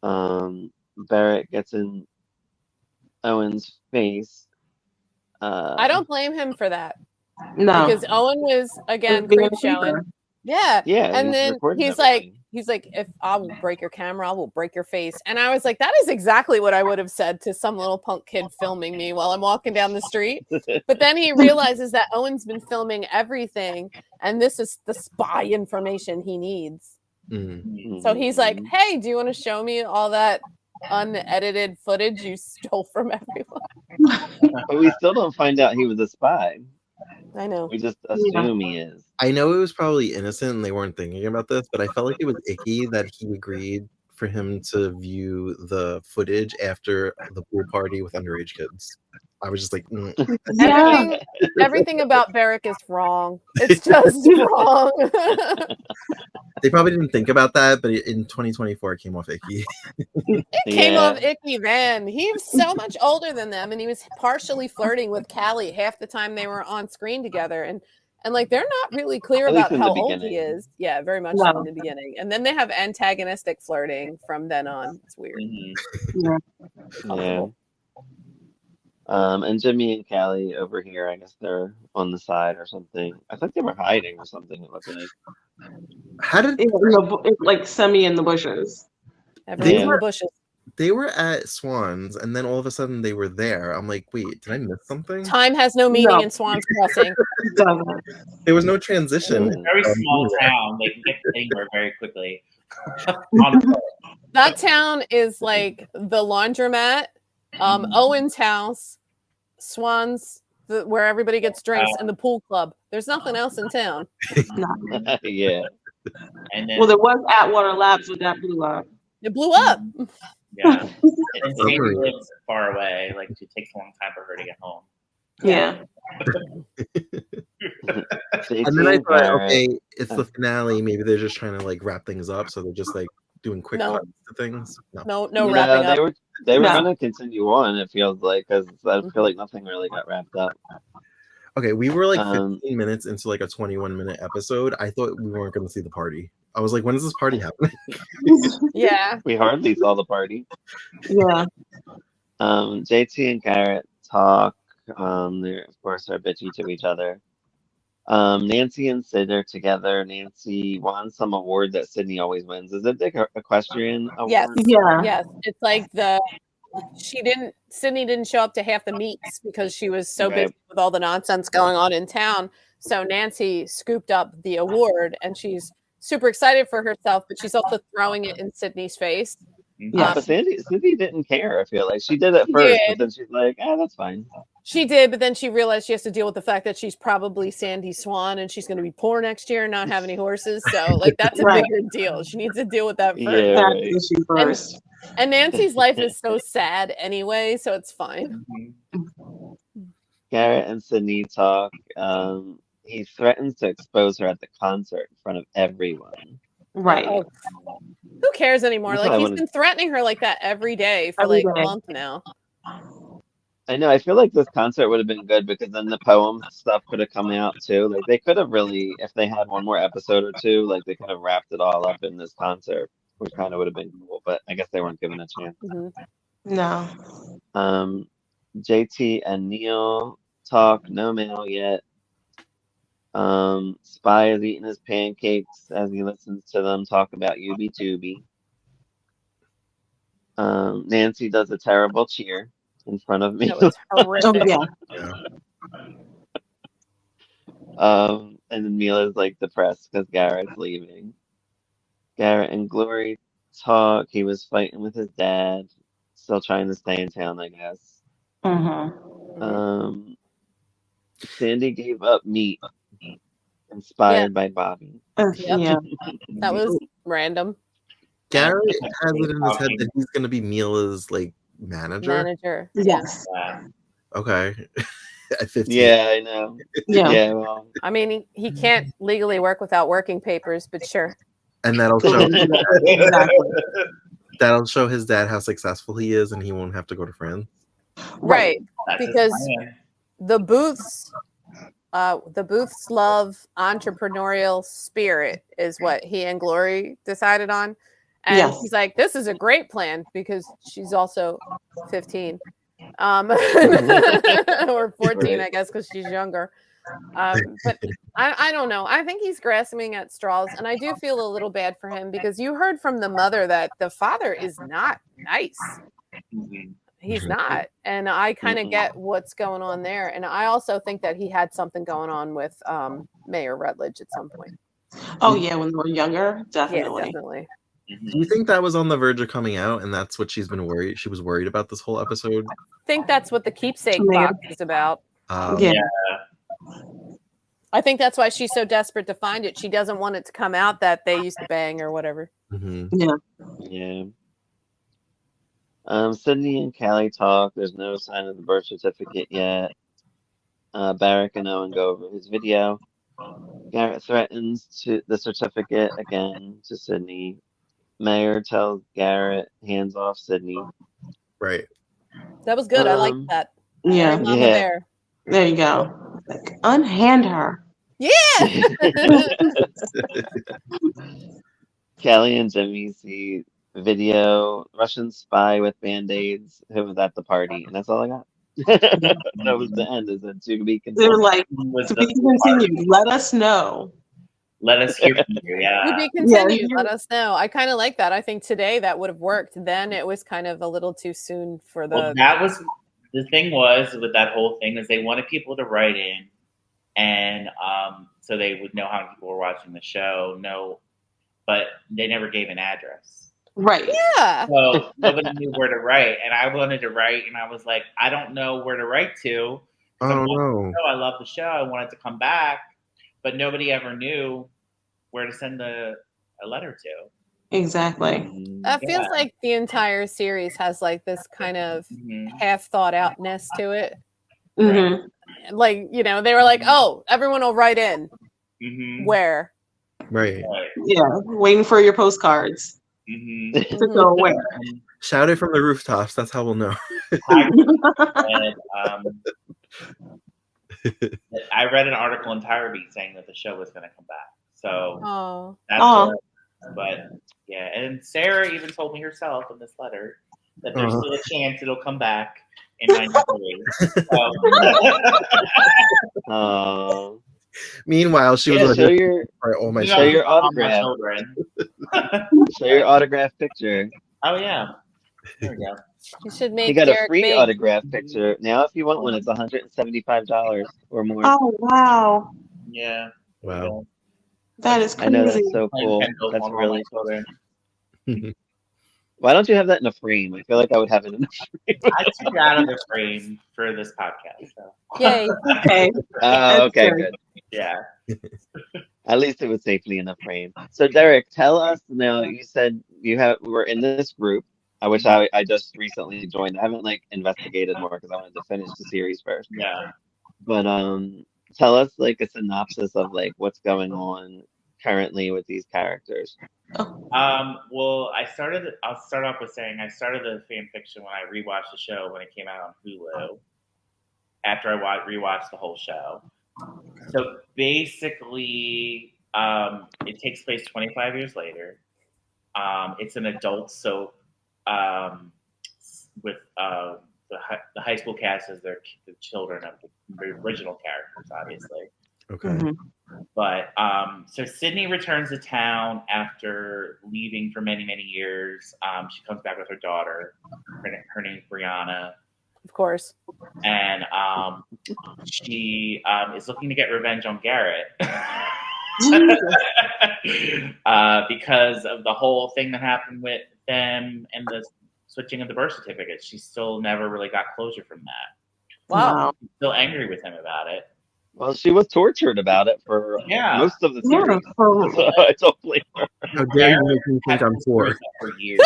Barrett gets in Owen's face.
I don't blame him for that.
No.
Because Owen was again
Being a
creep showing.
creeper.
Yeah.
Yeah,
And
he's
then
recording
he's
everything.
like, if I will break your camera, I will break your face. And I was like, that is exactly what I would have said to some little punk kid filming me while I'm walking down the street. But then he realizes that Owen's been filming everything, and this is the spy information he needs. So he's like, hey, do you want to show me all that unedited footage you stole from everyone?
But we still don't find out he was a spy.
I know.
We just assume he is.
I know it was probably innocent and they weren't thinking about this, but I felt like it was icky that he agreed for him to view the footage after the pool party with underage kids. I was just like,
Everything about Barrick is wrong. It's just wrong.
They probably didn't think about that, but in 2024 it came off icky.
It came off icky then. He was so much older than them, and he was partially flirting with Callie half the time they were on screen together. And like they're not really clear
At least
about
in the
how old he
beginning.
is. Yeah, very much so in the beginning. And then they have antagonistic flirting from then on. It's weird.
Yeah. And Jimmy and Callie over here, I guess they're on the side or something. I think they were hiding or something, it looked like.
How did
like semi in the bushes?
Everyone's in the bushes.
They were at Swan's, and then all of a sudden they were there. I'm like, wait, did I miss something?
Time has no meaning in Swan's Crossing.
There was no transition.
Very small town. They can get anywhere very quickly.
That town is like the laundromat, Owen's house, Swan's, where everybody gets drinks, and the pool club. There's nothing else in town.
Yeah.
And then,
Well, there was Atwater Labs, but that blew up.
It blew up.
Yeah. And Sandy lives far away. Like, it takes a long time for her to get home.
Yeah.
And then I thought, okay, it's the finale. Maybe they're just trying to like wrap things up, so they're just like doing quick cuts to things.
No wrapping up.
They were going to continue on. It feels like, because I feel like nothing really got wrapped up.
Okay, we were like 15 minutes into like a 21-minute episode. I thought we weren't going to see the party. I was like, when is this party happening?
Yeah.
We hardly saw the party.
Yeah.
JT and Garrett talk. They, of course, are bitchy to each other. Nancy and Sid are together. Nancy won some award that Sydney always wins. Is it the equestrian award?
Yes.
Yeah.
Yes. It's like Sydney didn't show up to half the meets because she was so busy with all the nonsense going on in town. So Nancy scooped up the award, and she's super excited for herself, but she's also throwing it in Sydney's face.
Yeah, but Sydney didn't care. I feel like she did at first, but then she's like, that's fine.
She did, but then she realized she has to deal with the fact that she's probably Sandy Swan, and she's going to be poor next year and not have any horses. So, like, that's a bigger deal. She needs to deal with that first. And Nancy's life is so sad anyway, so it's fine.
Garrett and Sydney talk. He threatens to expose her at the concert in front of everyone.
Right.
Oh, who cares anymore?
That's
Like, he's been threatening her like that every day for like a month now.
I know. I feel like this concert would have been good because then the poem stuff could have come out too. Like, they could have really, if they had one more episode or two, like they could have wrapped it all up in this concert. which kind of would have been cool, but I guess they weren't given a chance.
No.
JT and Neil talk, no mail yet. Spy is eating his pancakes as he listens to them talk about Yubi Tubi. Nancy does a terrible cheer in front of me.
That was horrific.
Oh, yeah.
And then Mila's like depressed because Garrett's leaving. Garrett and Glory talk. He was fighting with his dad, still trying to stay in town, I guess.
Mm-hmm.
Sandy gave up meat, inspired by Bobby.
Yeah.
That was random.
Garrett has it in his head that he's going to be Mila's like manager.
Yes.
Okay. At 15.
Yeah, I know.
Yeah.
Well,
I mean, he can't legally work without working papers, but sure.
And that'll show
Exactly.
that'll show his dad how successful he is, and he won't have to go to France.
Right.
That's
Because
his plan.
the Booths love entrepreneurial spirit is what he and Glory decided on. And
Yes.
he's like, this is a great plan because she's also 15. Or 14, I guess, because she's younger. But I don't know. I think he's grasping at straws, and I do feel a little bad for him because you heard from the mother that the father is not nice. He's not, and I kind of get what's going on there, and I also think that he had something going on with Mayor Rutledge at some point.
Oh yeah, when they were younger, definitely.
Yeah, definitely.
Do you think that was on the verge of coming out, and that's what she's been worried? She was worried about this whole episode.
I think that's what the keepsake box is about.
Yeah.
I think that's why she's so desperate to find it. She doesn't want it to come out that they used to bang or whatever.
Yeah.
Sydney and Callie talk. There's no sign of the birth certificate yet. Barrick and Owen go over his video. Garrett threatens the certificate again to Sydney. Mayor tells Garrett, hands off Sydney.
Right.
That was good. I like that.
Yeah.
Mama Bear.
There you go. Like, unhand her.
Yeah.
Callie and Jimmy see video Russian spy with band-aids who was at the party, and that's all I got. That was the end. Is it to be continued?
They were like, to be continued. Let us know.
Let us hear from you. Yeah.
To be continued. Let us know. I kind of like that. I think today that would have worked. Then it was kind of a little too soon for the.
Well, that was the thing. Was with that whole thing is they wanted people to write in, and so they would know how many people were watching the show. No, but they never gave an address.
Right.
Yeah.
So nobody knew where to write, and I wanted to write, and I was like, I don't know where to write to.
Oh no!
I love the show. I wanted to come back, but nobody ever knew where to send a letter to.
Exactly.
That feels like the entire series has like this kind of half thought outness to it.
Mm-hmm.
Like, you know, they were like, oh, everyone will write in. Where?
Right.
Yeah. Waiting for your postcards. To go where.
Shout it from the rooftops. That's how we'll know.
I read an article in Tireby saying that the show was going to come back. So that's but yeah, and Sarah even told me herself in this letter that there's still a chance it'll come back in 93.
Meanwhile, she was
show your autograph. Show your autograph picture.
Oh yeah. There we go.
You should make.
You got a free autograph picture now. If you want one, it's $175 or more.
Oh wow!
Yeah.
Wow.
That is crazy.
I know, that's so cool. That's really cool. Why don't you have that in a frame? I feel like I would have it in a frame.
I took it out of the frame for this podcast. So.
Yay.
Okay.
Okay, good.
Yeah.
At least it was safely in a frame. So Derek, tell us now. You said we're in this group, which I just recently joined. I haven't investigated more because I wanted to finish the series first.
Yeah.
But tell us a synopsis of what's going on currently with these characters.
Well, I'll start off with saying I started the fan fiction when I rewatched the show when it came out on Hulu. After I rewatched the whole show, so basically, it takes place 25 years later. It's an adult soap with the high school cast as the children of the original characters, obviously.
Okay.
But so Sydney returns to town after leaving for many, many years. She comes back with her daughter. Her name's Brianna.
Of course.
And she is looking to get revenge on Garrett. Because of the whole thing that happened with them and the switching of the birth certificates. She still never really got closure from that.
Wow.
She's still angry with him about it.
Well, she was tortured about it for most of the series. So I don't blame her.
How dare you make me think I'm poor?
For years.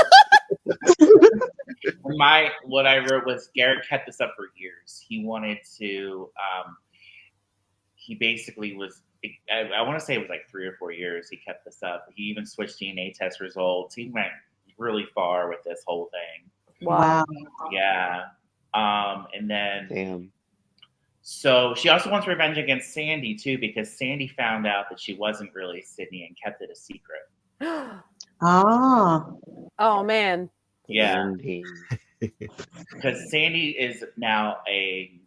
What I wrote was Garrett kept this up for years. He wanted to. He basically was. I want to say it was like 3 or 4 years. He kept this up. He even switched DNA test results. He went really far with this whole thing.
Wow.
Yeah. And then.
Damn.
So she also wants revenge against Sandy too, because Sandy found out that she wasn't really Sydney and kept it a secret.
Oh man.
Yeah. Because Sandy is now a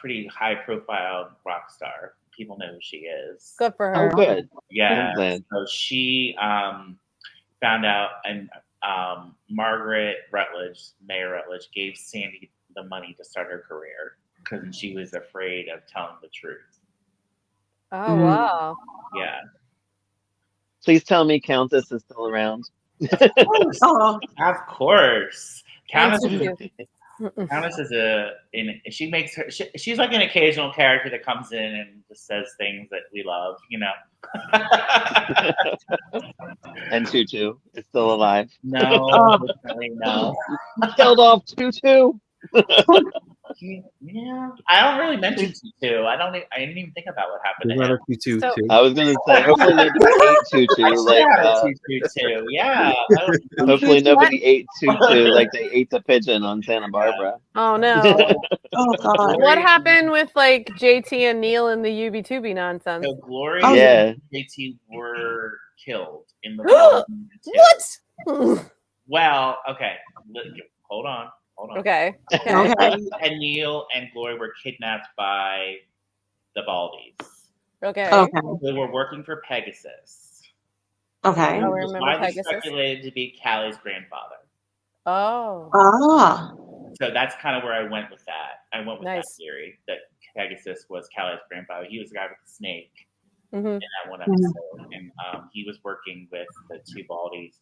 pretty high-profile rock star. People know who she is.
Good for her.
Oh, good.
Yeah.
Good.
So she found out, and Margaret Rutledge, Mayor Rutledge, gave Sandy the money to start her career because she was afraid of telling the truth.
Oh wow.
Yeah.
Please tell me Countess is still around.
Of course. Countess is she's like an occasional character that comes in and just says things that we love, you know.
And Tutu is still alive.
No, definitely no.
You killed off Tutu.
Yeah, I don't really mention Tutu. I didn't even think about what happened to him.
Tutu too.
I was gonna say, hopefully nobody ate Tutu.
Tutu, yeah.
Hopefully nobody ate Tutu like they ate the pigeon on Santa Barbara.
Oh no.
Oh God.
What happened with like JT and Neil and the UB2B nonsense?
So Glory
and
JT were killed in the
What?
Well, okay. Hold on.
Okay.
And Neil and Glory were kidnapped by the Baldies.
Okay.
They were working for Pegasus.
Okay.
I remember Pegasus.
Speculated to be Callie's grandfather.
Oh.
So that's kind of where I went with that. I went with
Nice.
that theory that Pegasus was Callie's grandfather. He was the guy with the snake
Mm-hmm.
in that one episode, and he was working with the two Baldies.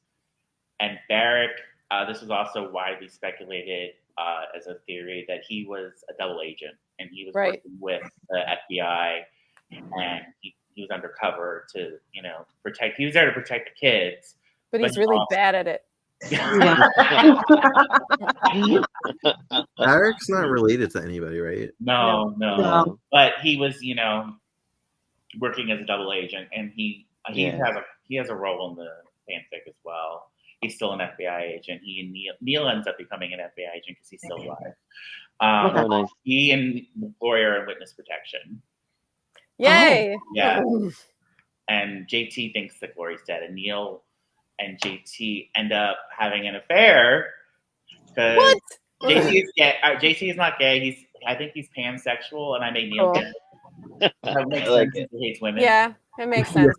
And Barrick. This was also widely speculated as a theory that he was a double agent and he was working with the FBI and he was undercover to, protect. He was there to protect the kids.
But he's really bad at it.
Barrick's not related to anybody, right?
No. But he was, working as a double agent, and he has a role in the fanfic as well. He's still an FBI agent. He and Neil ends up becoming an FBI agent because he's still alive.
Nice.
He and Glory are in witness protection.
Yay!
Yeah. And JT thinks that Glory's dead, and Neil and JT end up having an affair because JT is gay. JT is not gay. I think he's pansexual, and I made Neil gay. That makes sense. He hates women.
Yeah, it makes sense.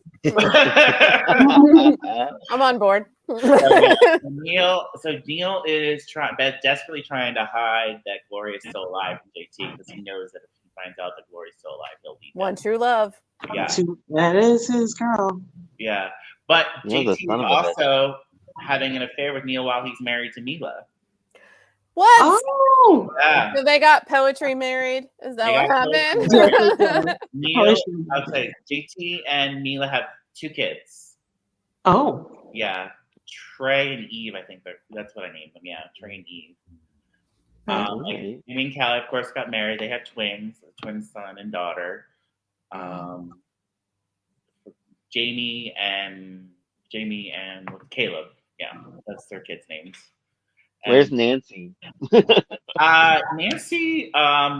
I'm on board.
Neil is desperately trying to hide that Glory is still alive from JT because he knows that if he finds out that Glory's still alive, he'll leave.
One true love.
Yeah,
that is his girl.
Yeah, but JT is also having an affair with Neil while he's married to Mila.
What?
Oh,
yeah.
So they got poetry married? Is that what happened?
Neil, I'll say JT and Mila have 2 kids.
Oh.
Yeah. Trey and Eve, I think that's what I named them. Yeah, Trey and Eve. Amy and Callie, of course, got married. They have twins, a twin son and daughter. Jamie and Caleb. Yeah, that's their kids' names.
Where's Nancy?
Nancy,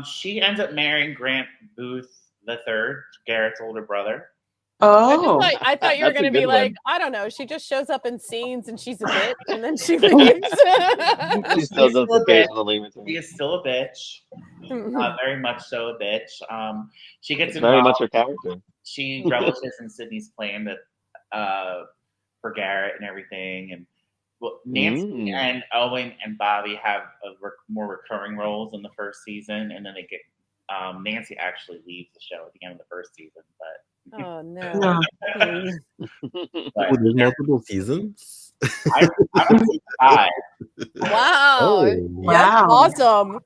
she ends up marrying Grant Booth III, Garrett's older brother.
Oh,
I thought you were
That's a
going to be
good
like,
one.
I don't know. She just shows up in scenes and she's a bitch and then she leaves.
She still does
still a bitch.
occasionally return.
She is still a bitch. Very much so a bitch. She gets
It's very much
involved.
her character.
She relishes in Sydney's plan that for Garrett and everything. And Nancy and Owen and Bobby have more recurring roles in the first season, and then they get Nancy actually leaves the show at the end of the first season. But
Oh no!
Oh, there's multiple seasons.
I would say 5.
Wow!
Oh,
That's awesome.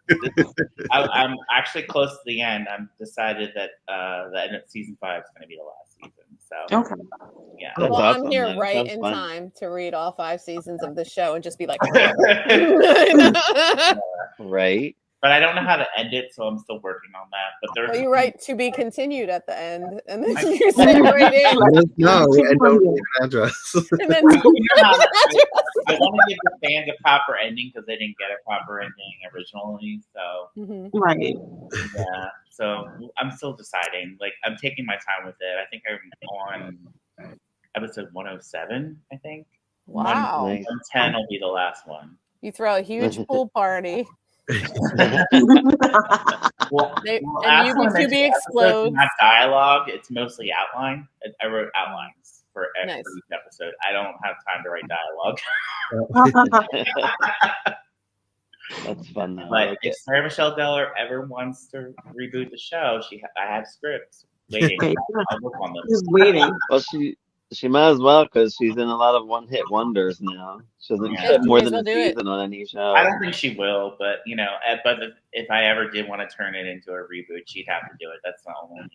I'm actually close to the end. I'm decided that the end of season 5 is going to be the last season. So
okay.
yeah.
That's
Well,
awesome,
I'm here
man.
right
Sounds
in
fun.
time to read all 5 seasons of the show and just be like,
Right?
But I don't know how to end it, so I'm still working on that. But there's
well, you write to be continued at the end, and then you say right in,
Let us know and don't leave an address.
and then
I want to give the fans a proper ending because they didn't get a proper ending originally. So
Right.
yeah, so I'm still deciding. Like I'm taking my time with it. I think I'm on episode 107. I think.
Wow.
110 will be the last one.
You throw a huge pool party.
Well,
and UB2B explode.
Not dialogue. It's mostly outline. I wrote outlines for every episode. I don't have time to write dialogue.
That's fun. Though.
But
like
if Sarah Michelle Gellar ever wants to reboot the show, I have scripts waiting. I'll work on them.
Just waiting.
Well, she might as well because she's in a lot of one-hit wonders now. She doesn't get more than a season on any show.
I don't think she will, but but if I ever did want to turn it into a reboot, she'd have to do it. That's the only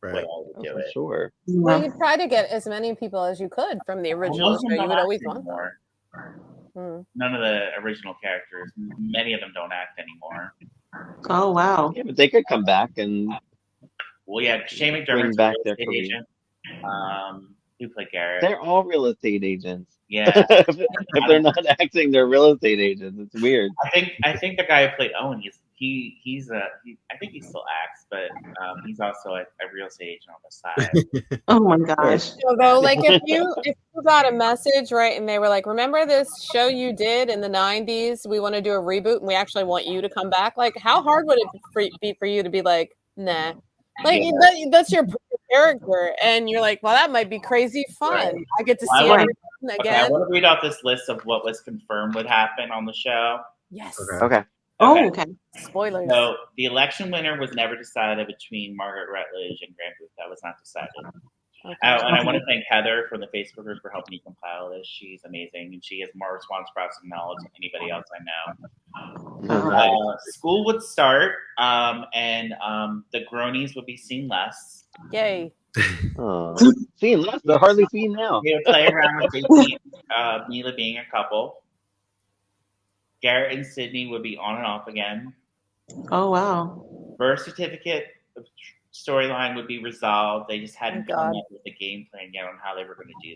way I would do it.
Sure.
Well, you try to get as many people as you could from the original show. You would always want
more. None of the original characters, many of them don't act anymore.
Oh wow!
Yeah, but they could come back and.
Well, yeah, Shane McDermott's
back
real
their
estate agent. Who played Garrett?
They're all real estate agents.
Yeah.
if they're not acting, they're real estate agents. It's weird.
I think the guy who played Owen, I think he still acts, but he's also a real estate agent on the side.
Oh my gosh!
So though, like if you got a message, right, and they were like, "Remember this show you did in the '90s? We want to do a reboot, and we actually want you to come back." Like, how hard would it be for you to be like, "Nah"? Like that's your character, and you're like, well, that might be crazy fun. Right. I get to see everything again.
Okay, I want to read off this list of what was confirmed would happen on the show.
Yes.
Okay.
Oh, okay.
Spoilers.
So the election winner was never decided between Margaret Rutledge and Grant Booth. That was not decided. Okay. And I want to thank Heather from the Facebook group for helping me compile this. She's amazing, and she has more response processing knowledge than anybody else I know. School would start, and the Gronies would be seen less.
Yay!
Seen less? They're hardly seen now.
They would play around with JT, Mila being a couple. Garrett and Sydney would be on and off again.
Oh wow!
Birth certificate storyline would be resolved. They just hadn't come up with the game plan yet on how they were going to do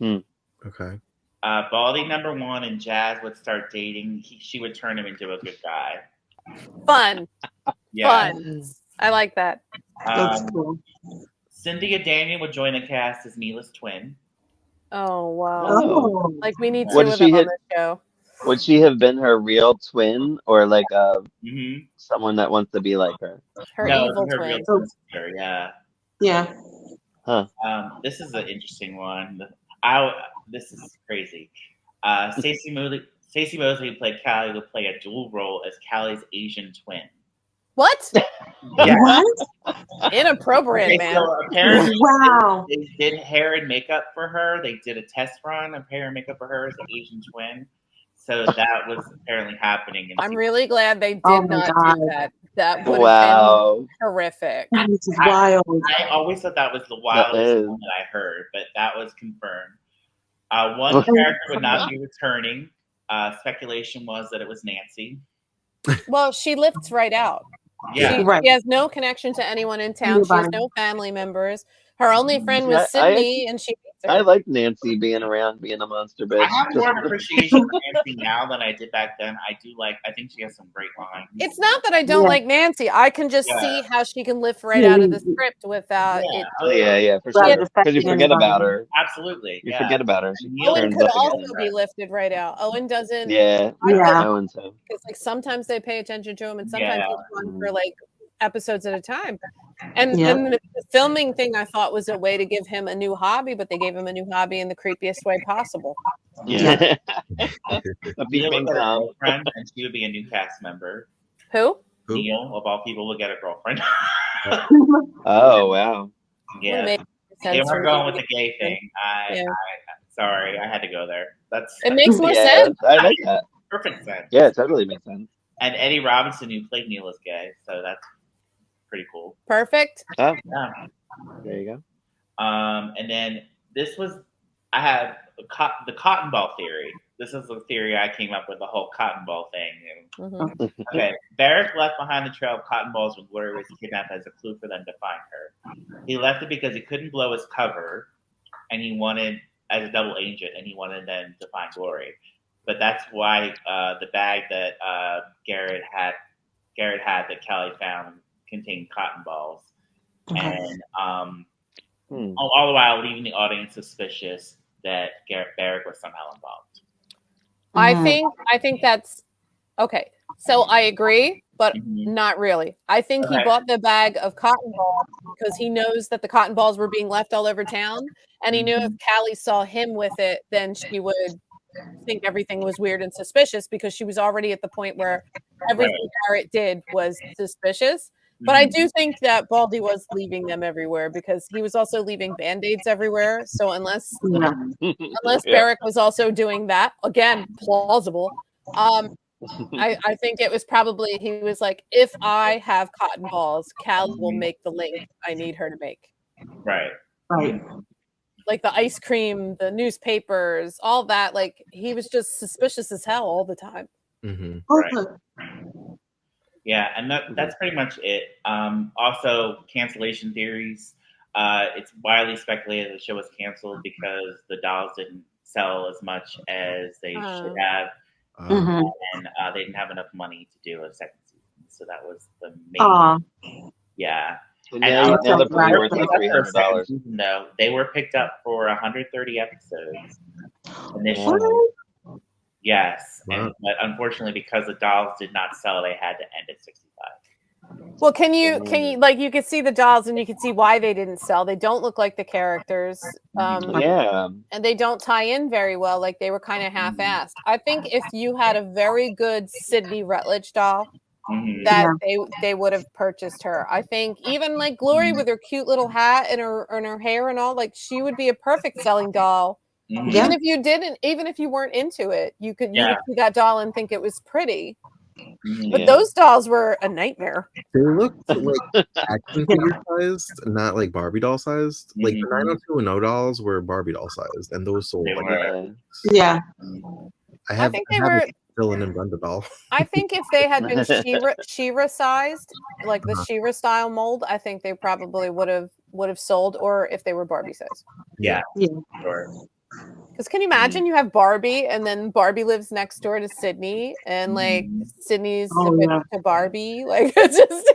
that.
Okay.
Baldy #1 and Jazz would start dating. She would turn him into a good guy.
Fun.
Yeah.
Fun. I like that.
That's cool.
Cynthia Daniel would join the cast as Mila's twin.
Oh wow!
Oh.
Like we need two of them on the show.
Would she have been her real twin, or like someone that wants to be like her?
Her evil twin.
Real twin sister, yeah.
Yeah.
Huh.
This is an interesting one. This is crazy. Stacey Mosley, who played Callie, would play a dual role as Callie's Asian twin.
What?
Yeah.
What?
Inappropriate, man.
So apparently,
wow.
They did hair and makeup for her. They did a test run of hair and makeup for her as an Asian twin. So that was apparently happening.
I'm really glad they did not do that. That would have been horrific.
That is wild.
I always thought that was the wildest one that I heard, but that was confirmed. One character would not be returning. Speculation was that it was Nancy.
Well, she lifts right out.
Yeah.
She has no connection to anyone in town. She has no family members. Her only friend was Sydney, and she hates
I like Nancy being around, being a monster bitch.
I have more of an appreciation for Nancy now than I did back then. I think she has some great lines.
It's not that I don't like Nancy. I can just see how she can lift right out of the script without it.
Yeah, for sure. Because you forget about her.
Absolutely.
You forget about her. She
Owen
turns
could
up
also
again.
be lifted right out. Owen doesn't.
Owen too.
Because like sometimes they pay attention to him, and sometimes he's on for like episodes at a time. And the filming thing I thought was a way to give him a new hobby, but they gave him a new hobby in the creepiest way possible.
Yeah. Neil would get a girlfriend, and she would be a new cast member.
Who?
Neil, of all people, would get a girlfriend.
Oh wow.
Yeah. They were going with the gay thing. Sorry, I had to go there.
It makes more sense.
I like that.
Perfect sense.
Yeah, it totally makes sense.
And Eddie Robinson, who played Neil, is gay, so that's pretty cool.
Perfect.
Oh,
yeah.
There you go.
And then I have the cotton ball theory. This is the theory I came up with, the whole cotton ball thing. Okay, Barrick left behind the trail of cotton balls when Glory was kidnapped as a clue for them to find her. He left it because he couldn't blow his cover, and he wanted, as a double agent, and he wanted them to find Glory. But that's why the bag that Garrett had that Callie found contained cotton balls, and all the while leaving the audience suspicious that Barrick was somehow involved.
I think that's okay. So I agree, but not really. I think he bought the bag of cotton balls because he knows that the cotton balls were being left all over town, and he knew if Callie saw him with it, then she would think everything was weird and suspicious because she was already at the point where everything Garrett did was suspicious. But I do think that Baldy was leaving them everywhere because he was also leaving Band-Aids everywhere. So unless Barrick was also doing that, again, plausible. I think it was probably, he was like, if I have cotton balls, Callie will make the link I need her to make.
Right.
Like the ice cream, the newspapers, all that. Like he was just suspicious as hell all the time.
Right. Yeah, and that's pretty much it. Also, cancellation theories. It's widely speculated the show was canceled because the dolls didn't sell as much as they should have, and they didn't have enough money to do a second season. So that was the main. Yeah.
And now they're probably worth like $300.
No, they were picked up for 130 episodes initially. Yes, but unfortunately, because the dolls did not sell, they had to end at 65.
Well, can you like you can see the dolls and you can see why they didn't sell. They don't look like the characters, and they don't tie in very well. Like they were kind of half-assed. I think if you had a very good Sydney Rutledge doll, that they would have purchased her. I think even like Glory with her cute little hat and her hair and all, like she would be a perfect selling doll. Even if you weren't into it, you could see that doll and think it was pretty. But those dolls were a nightmare.
They looked like action figure sized, not like Barbie doll sized. Like the 90210 dolls were Barbie doll sized, and those sold.
Yeah.
I think they were Dylan and Brenda doll.
I think if they had been She-Ra sized, like the She-Ra style mold, I think they probably would have sold, or if they were Barbie sized.
Yeah. Sure.
Because can you imagine you have Barbie and then Barbie lives next door to Sydney and like Sydney's a bit to Barbie? Like it's just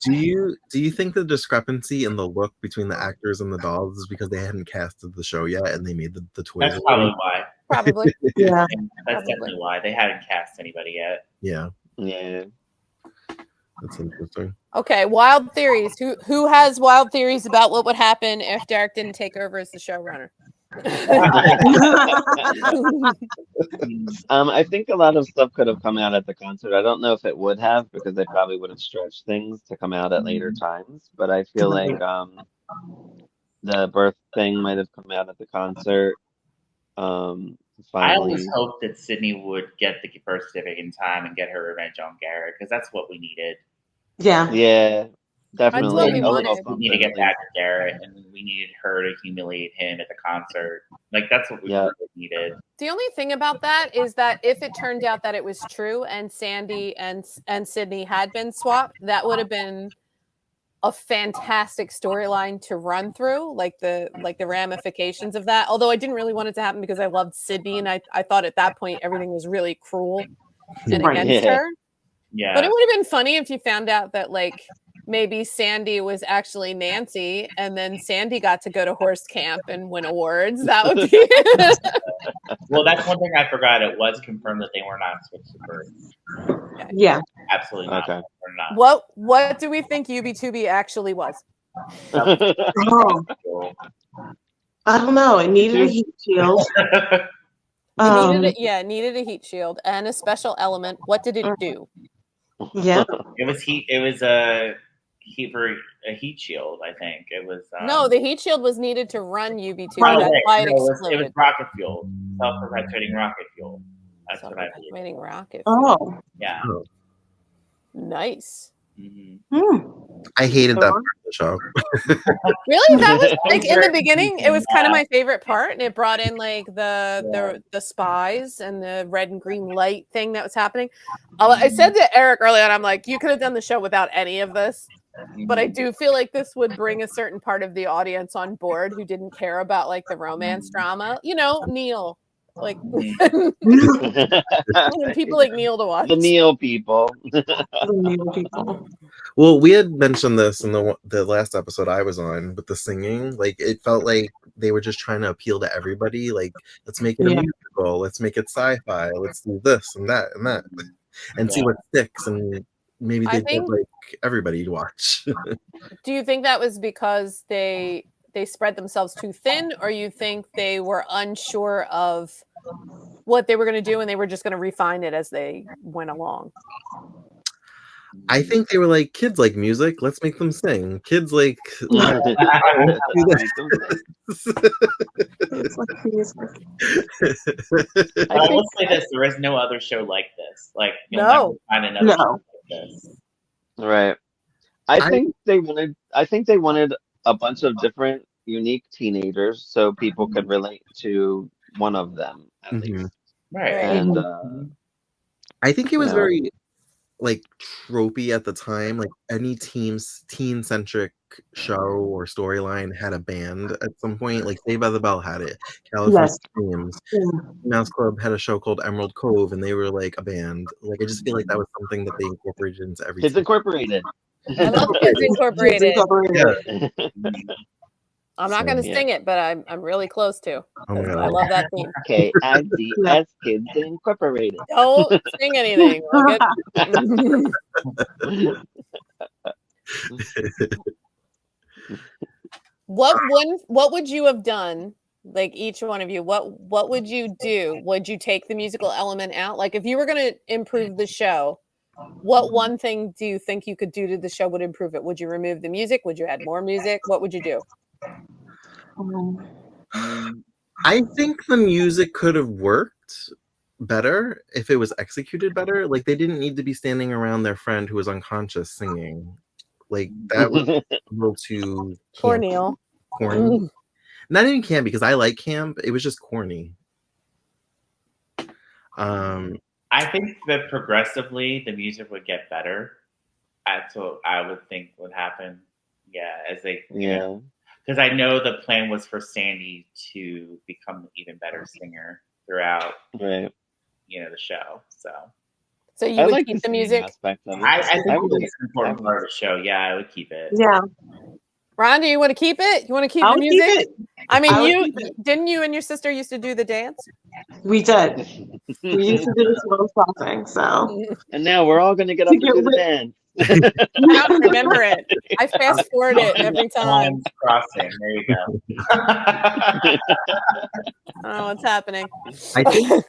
Do you think the discrepancy in the look between the actors and the dolls is because they hadn't casted the show yet and they made the twins?
That's probably why.
Probably.
Yeah.
That's definitely why. They hadn't cast anybody yet.
Yeah.
Yeah.
That's interesting.
Okay, wild theories. Who has wild theories about what would happen if Derek didn't take over as the showrunner?
I think a lot of stuff could have come out at the concert. I don't know if it would have because they probably would have stretched things to come out at later times. But I feel like the birth thing might have come out at the concert.
I always hoped that Sydney would get the birth certificate in time and get her revenge on Garrett because that's what we needed.
Yeah.
Yeah. Definitely.
We need to get back to Garrett, and we needed her to humiliate him at the concert. Like that's what we really needed.
The only thing about that is that if it turned out that it was true and Sandy and Sydney had been swapped, that would have been a fantastic storyline to run through, like the ramifications of that. Although I didn't really want it to happen because I loved Sydney, and I thought at that point everything was really cruel and against her.
Yeah.
But it would have been funny if you found out that like maybe Sandy was actually Nancy, and then Sandy got to go to horse camp and win awards. That would be.
Well, that's one thing I forgot. It was confirmed that they were not switched to birds.
Okay.
Yeah.
Absolutely not.
Okay.
We're not.
What do we think UB2B actually was?
Oh, I don't know. It needed a heat shield.
It needed a heat shield and a special element. What did it do?
Yeah.
It was heat. It was a heat shield. I think it was.
No, the heat shield was needed to run UB2.
Oh,
That's why it
it
exploded.
was rocket fuel, self-perpetuating rocket fuel. That's what I believe.
Self-perpetuating rocket.
Oh.
Yeah.
Nice.
I hated that part of the show.
Really? That was like in the beginning, it was kind of my favorite part, and it brought in like the spies and the red and green light thing that was happening. I said to Eric earlier, and I'm like, you could have done the show without any of this, but I do feel like this would bring a certain part of the audience on board who didn't care about like the romance drama. You know, Neil. Like people like Neil to watch.
The Neil people.
The Neil people.
Well, we had mentioned this in the last episode I was on with the singing. Like, it felt like they were just trying to appeal to everybody. Like, let's make it a musical. Let's make it sci-fi. Let's do this and that and that, and see what sticks. And maybe they get like everybody to watch.
Do you think that was because they spread themselves too thin, or you think they were unsure of what they were going to do and they were just going to refine it as they went along?
I think they were like, kids like music, let's make them sing. Kids like
I will say this: there is no other show like this. Like, you'll never find another show like this.
Right. I think they wanted a bunch of different, unique teenagers so people could relate to one of them at least.
Right.
And
I think it was very like tropey at the time. Like any teen-centric show or storyline had a band at some point. Like Saved by the Bell had it. California Dreams. Mouse Club had a show called Emerald Cove, and they were like a band. Like, I just feel like that was something that they incorporated into every.
Kids Incorporated.
I love Kids Incorporated.
Yeah.
I'm not going to sing it, but I'm really close to.
Oh my God.
I love that theme.
KIDS Kids Incorporated.
Don't sing anything. What would you have done? Like, each one of you, what would you do? Would you take the musical element out? Like, if you were going to improve the show, what one thing do you think you could do to the show would improve it? Would you remove the music? Would you add more music? What would you do?
I think the music could have worked better if it was executed better. Like, they didn't need to be standing around their friend who was unconscious singing. Like, that was a little too
Poor Neil.
Corny. Not even camp, because I like camp. It was just corny.
I think that progressively the music would get better. That's what I would think would happen. Yeah, as they because I know the plan was for Sandy to become an even better singer throughout the show. So
you would keep the music?
I think it's an important part of the show. Yeah, I would keep it.
Yeah.
Rhonda, you want to keep it? You want to keep the music? I mean, didn't you and your sister used to do the dance?
We did. We used to do the Swan crossing, so.
And now we're all going to get up and do the dance.
I don't remember it. I fast forward it every time.
Crossing. There you go.
I don't know what's happening.
I think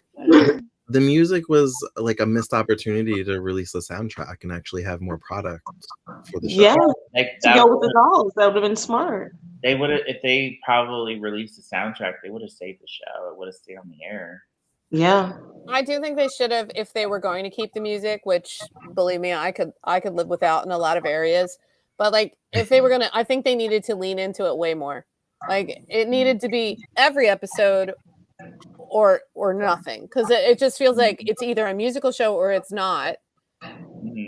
the music was like a missed opportunity to release the soundtrack and actually have more product for the show.
Yeah, to go with the dolls. That would have been smart.
They would have, if they probably released the soundtrack, they would have saved the show. It would have stayed on the air.
Yeah,
I do think they should have, if they were going to keep the music, which, believe me, I could live without in a lot of areas. But like, if they were gonna, I think they needed to lean into it way more. Like, it needed to be every episode or nothing, because it just feels like it's either a musical show or it's not.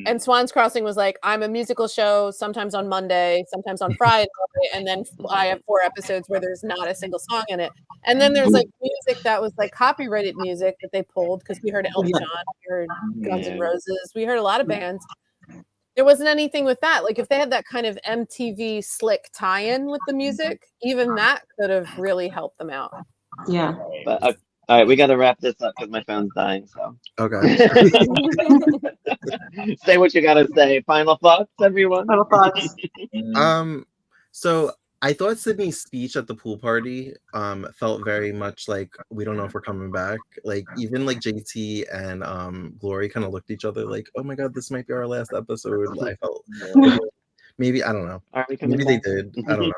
And Swan's Crossing was like, I'm a musical show, sometimes on Monday, sometimes on Friday, and then I have 4 episodes where there's not a single song in it. And then there's like music that was like copyrighted music that they pulled because we heard Elton John, we heard Guns N' Roses, we heard a lot of bands. There wasn't anything with that. Like if they had that kind of MTV slick tie-in with the music, even that could have really helped them out.
Yeah.
But all right, we got to wrap this up because my phone's dying. So
Okay.
say what you got to say. Final thoughts, everyone.
Final thoughts.
So I thought Sydney's speech at the pool party felt very much like we don't know if we're coming back. Like even like JT and Glory kind of looked at each other like, oh my god, this might be our last episode. I felt maybe I don't know. Maybe they did. I don't know.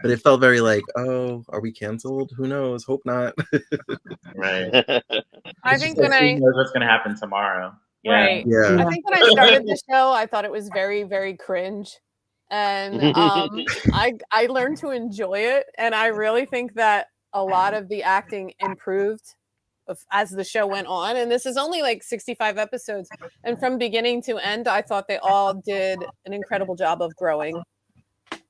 But it felt very like, oh, are we canceled? Who knows? Hope not.
Right.
I think when I
knows what's gonna happen tomorrow. Yeah.
Right.
Yeah.
I think when I started the show, I thought it was very, very cringe. And I learned to enjoy it. And I really think that a lot of the acting improved as the show went on. And this is only like 65 episodes. And from beginning to end, I thought they all did an incredible job of growing.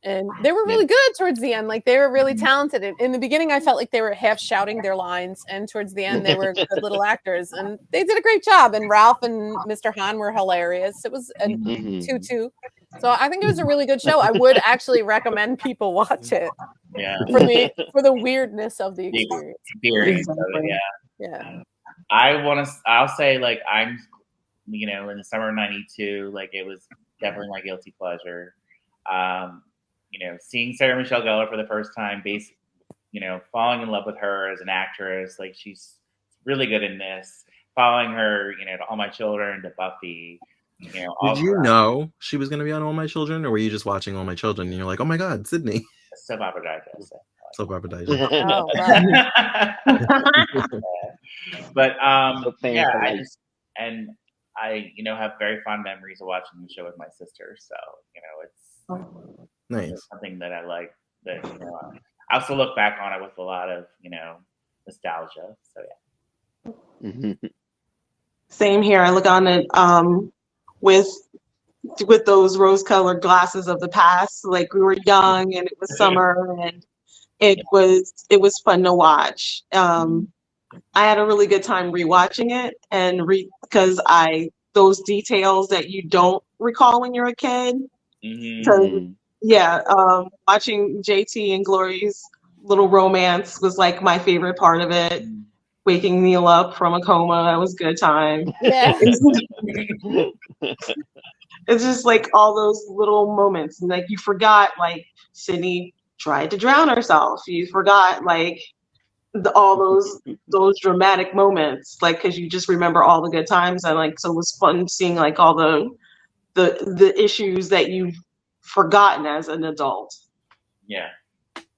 And they were really good towards the end. Like they were really talented. In the beginning, I felt like they were half shouting their lines. And towards the end, they were good little actors. And they did a great job. And Ralph and Mr. Han were hilarious. It was a 2-2. So I think it was a really good show. I would actually recommend people watch it.
Yeah.
For the weirdness of the experience. Yeah.
I'll say like I'm, in the summer of '92, like it was definitely my guilty pleasure. Seeing Sarah Michelle Gellar for the first time, falling in love with her as an actress, like she's really good in this. Following her, to All My Children, to Buffy.
Did you know she was going to be on All My Children, or were you just watching All My Children and you're like, oh my god, Sydney?
Soap Opera Digest.
Soap Opera Digest.
Oh, wow.
But I have very fond memories of watching the show with my sister. So it's
nice.
Something that I like. That I also look back on it with a lot of nostalgia. So yeah.
Same here. I look on it with those rose-colored glasses of the past. Like we were young and it was summer and it was fun to watch. I had a really good time rewatching it and because those details that you don't recall when you're a kid. Watching JT and Glory's little romance was like my favorite part of it. Waking Neil up from a coma, that was a good time.
Yeah.
It's just like all those little moments, and like you forgot, like Sydney tried to drown herself. You forgot like all those dramatic moments, like because you just remember all the good times, and like so it was fun seeing like all the issues that you've forgotten as an adult.
Yeah.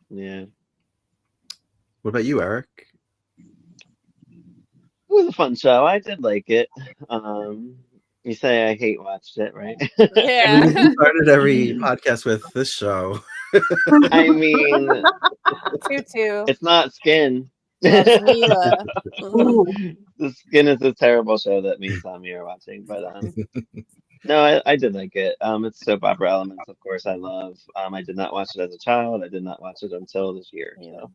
Yeah.
What about you, Eric?
It was a fun show. I did like it. You say I hate watched it, right?
Yeah.
We started every podcast with this show.
I mean,
2-2.
it's not Skin.
That's Mila.
The Skin is a terrible show that me and Tommy are watching, but no, I did like it. It's soap opera elements, of course. I love. I did not watch it as a child. I did not watch it until this year. So.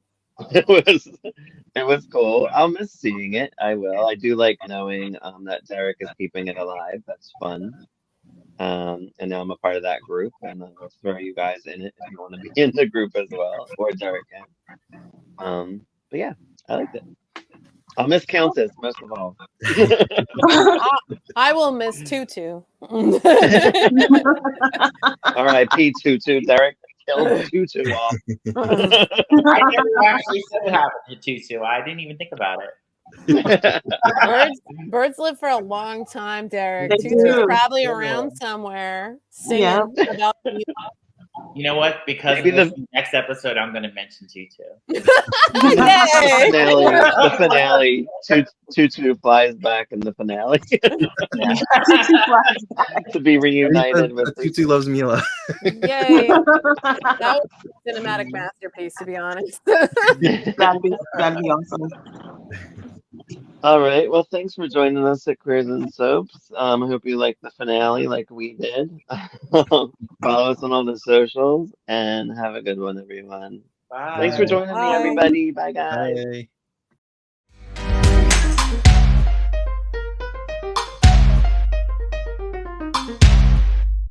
It was cool. I'll miss seeing it. I will. I do like knowing that Derek is keeping it alive. That's fun. And now I'm a part of that group, and I'll throw you guys in it if you want to be in the group as well, or Derek can. But yeah, I liked it. I'll miss Countess most of all.
I will miss Tutu.
R.I.P. Tutu, Derek. Killed Tutu off.
I never actually said it happened to Tutu. I didn't even think about it.
Birds live for a long time, Derek.
They
Tutu's
do.
probably around somewhere singing about you.
You know what? Because
Maybe
the next episode, I'm going to mention Tutu.
The finale. Tutu flies back in the finale to be reunited with
Tutu loves Mila.
Yay! That was a cinematic masterpiece, to be honest.
That'd be awesome.
All right. Well, thanks for joining us at Queers and Soaps. I hope you liked the finale like we did. Follow us on all the socials and have a good one, everyone. Thanks for
Bye.
joining me,
Bye.
everybody. Bye, guys.
Bye.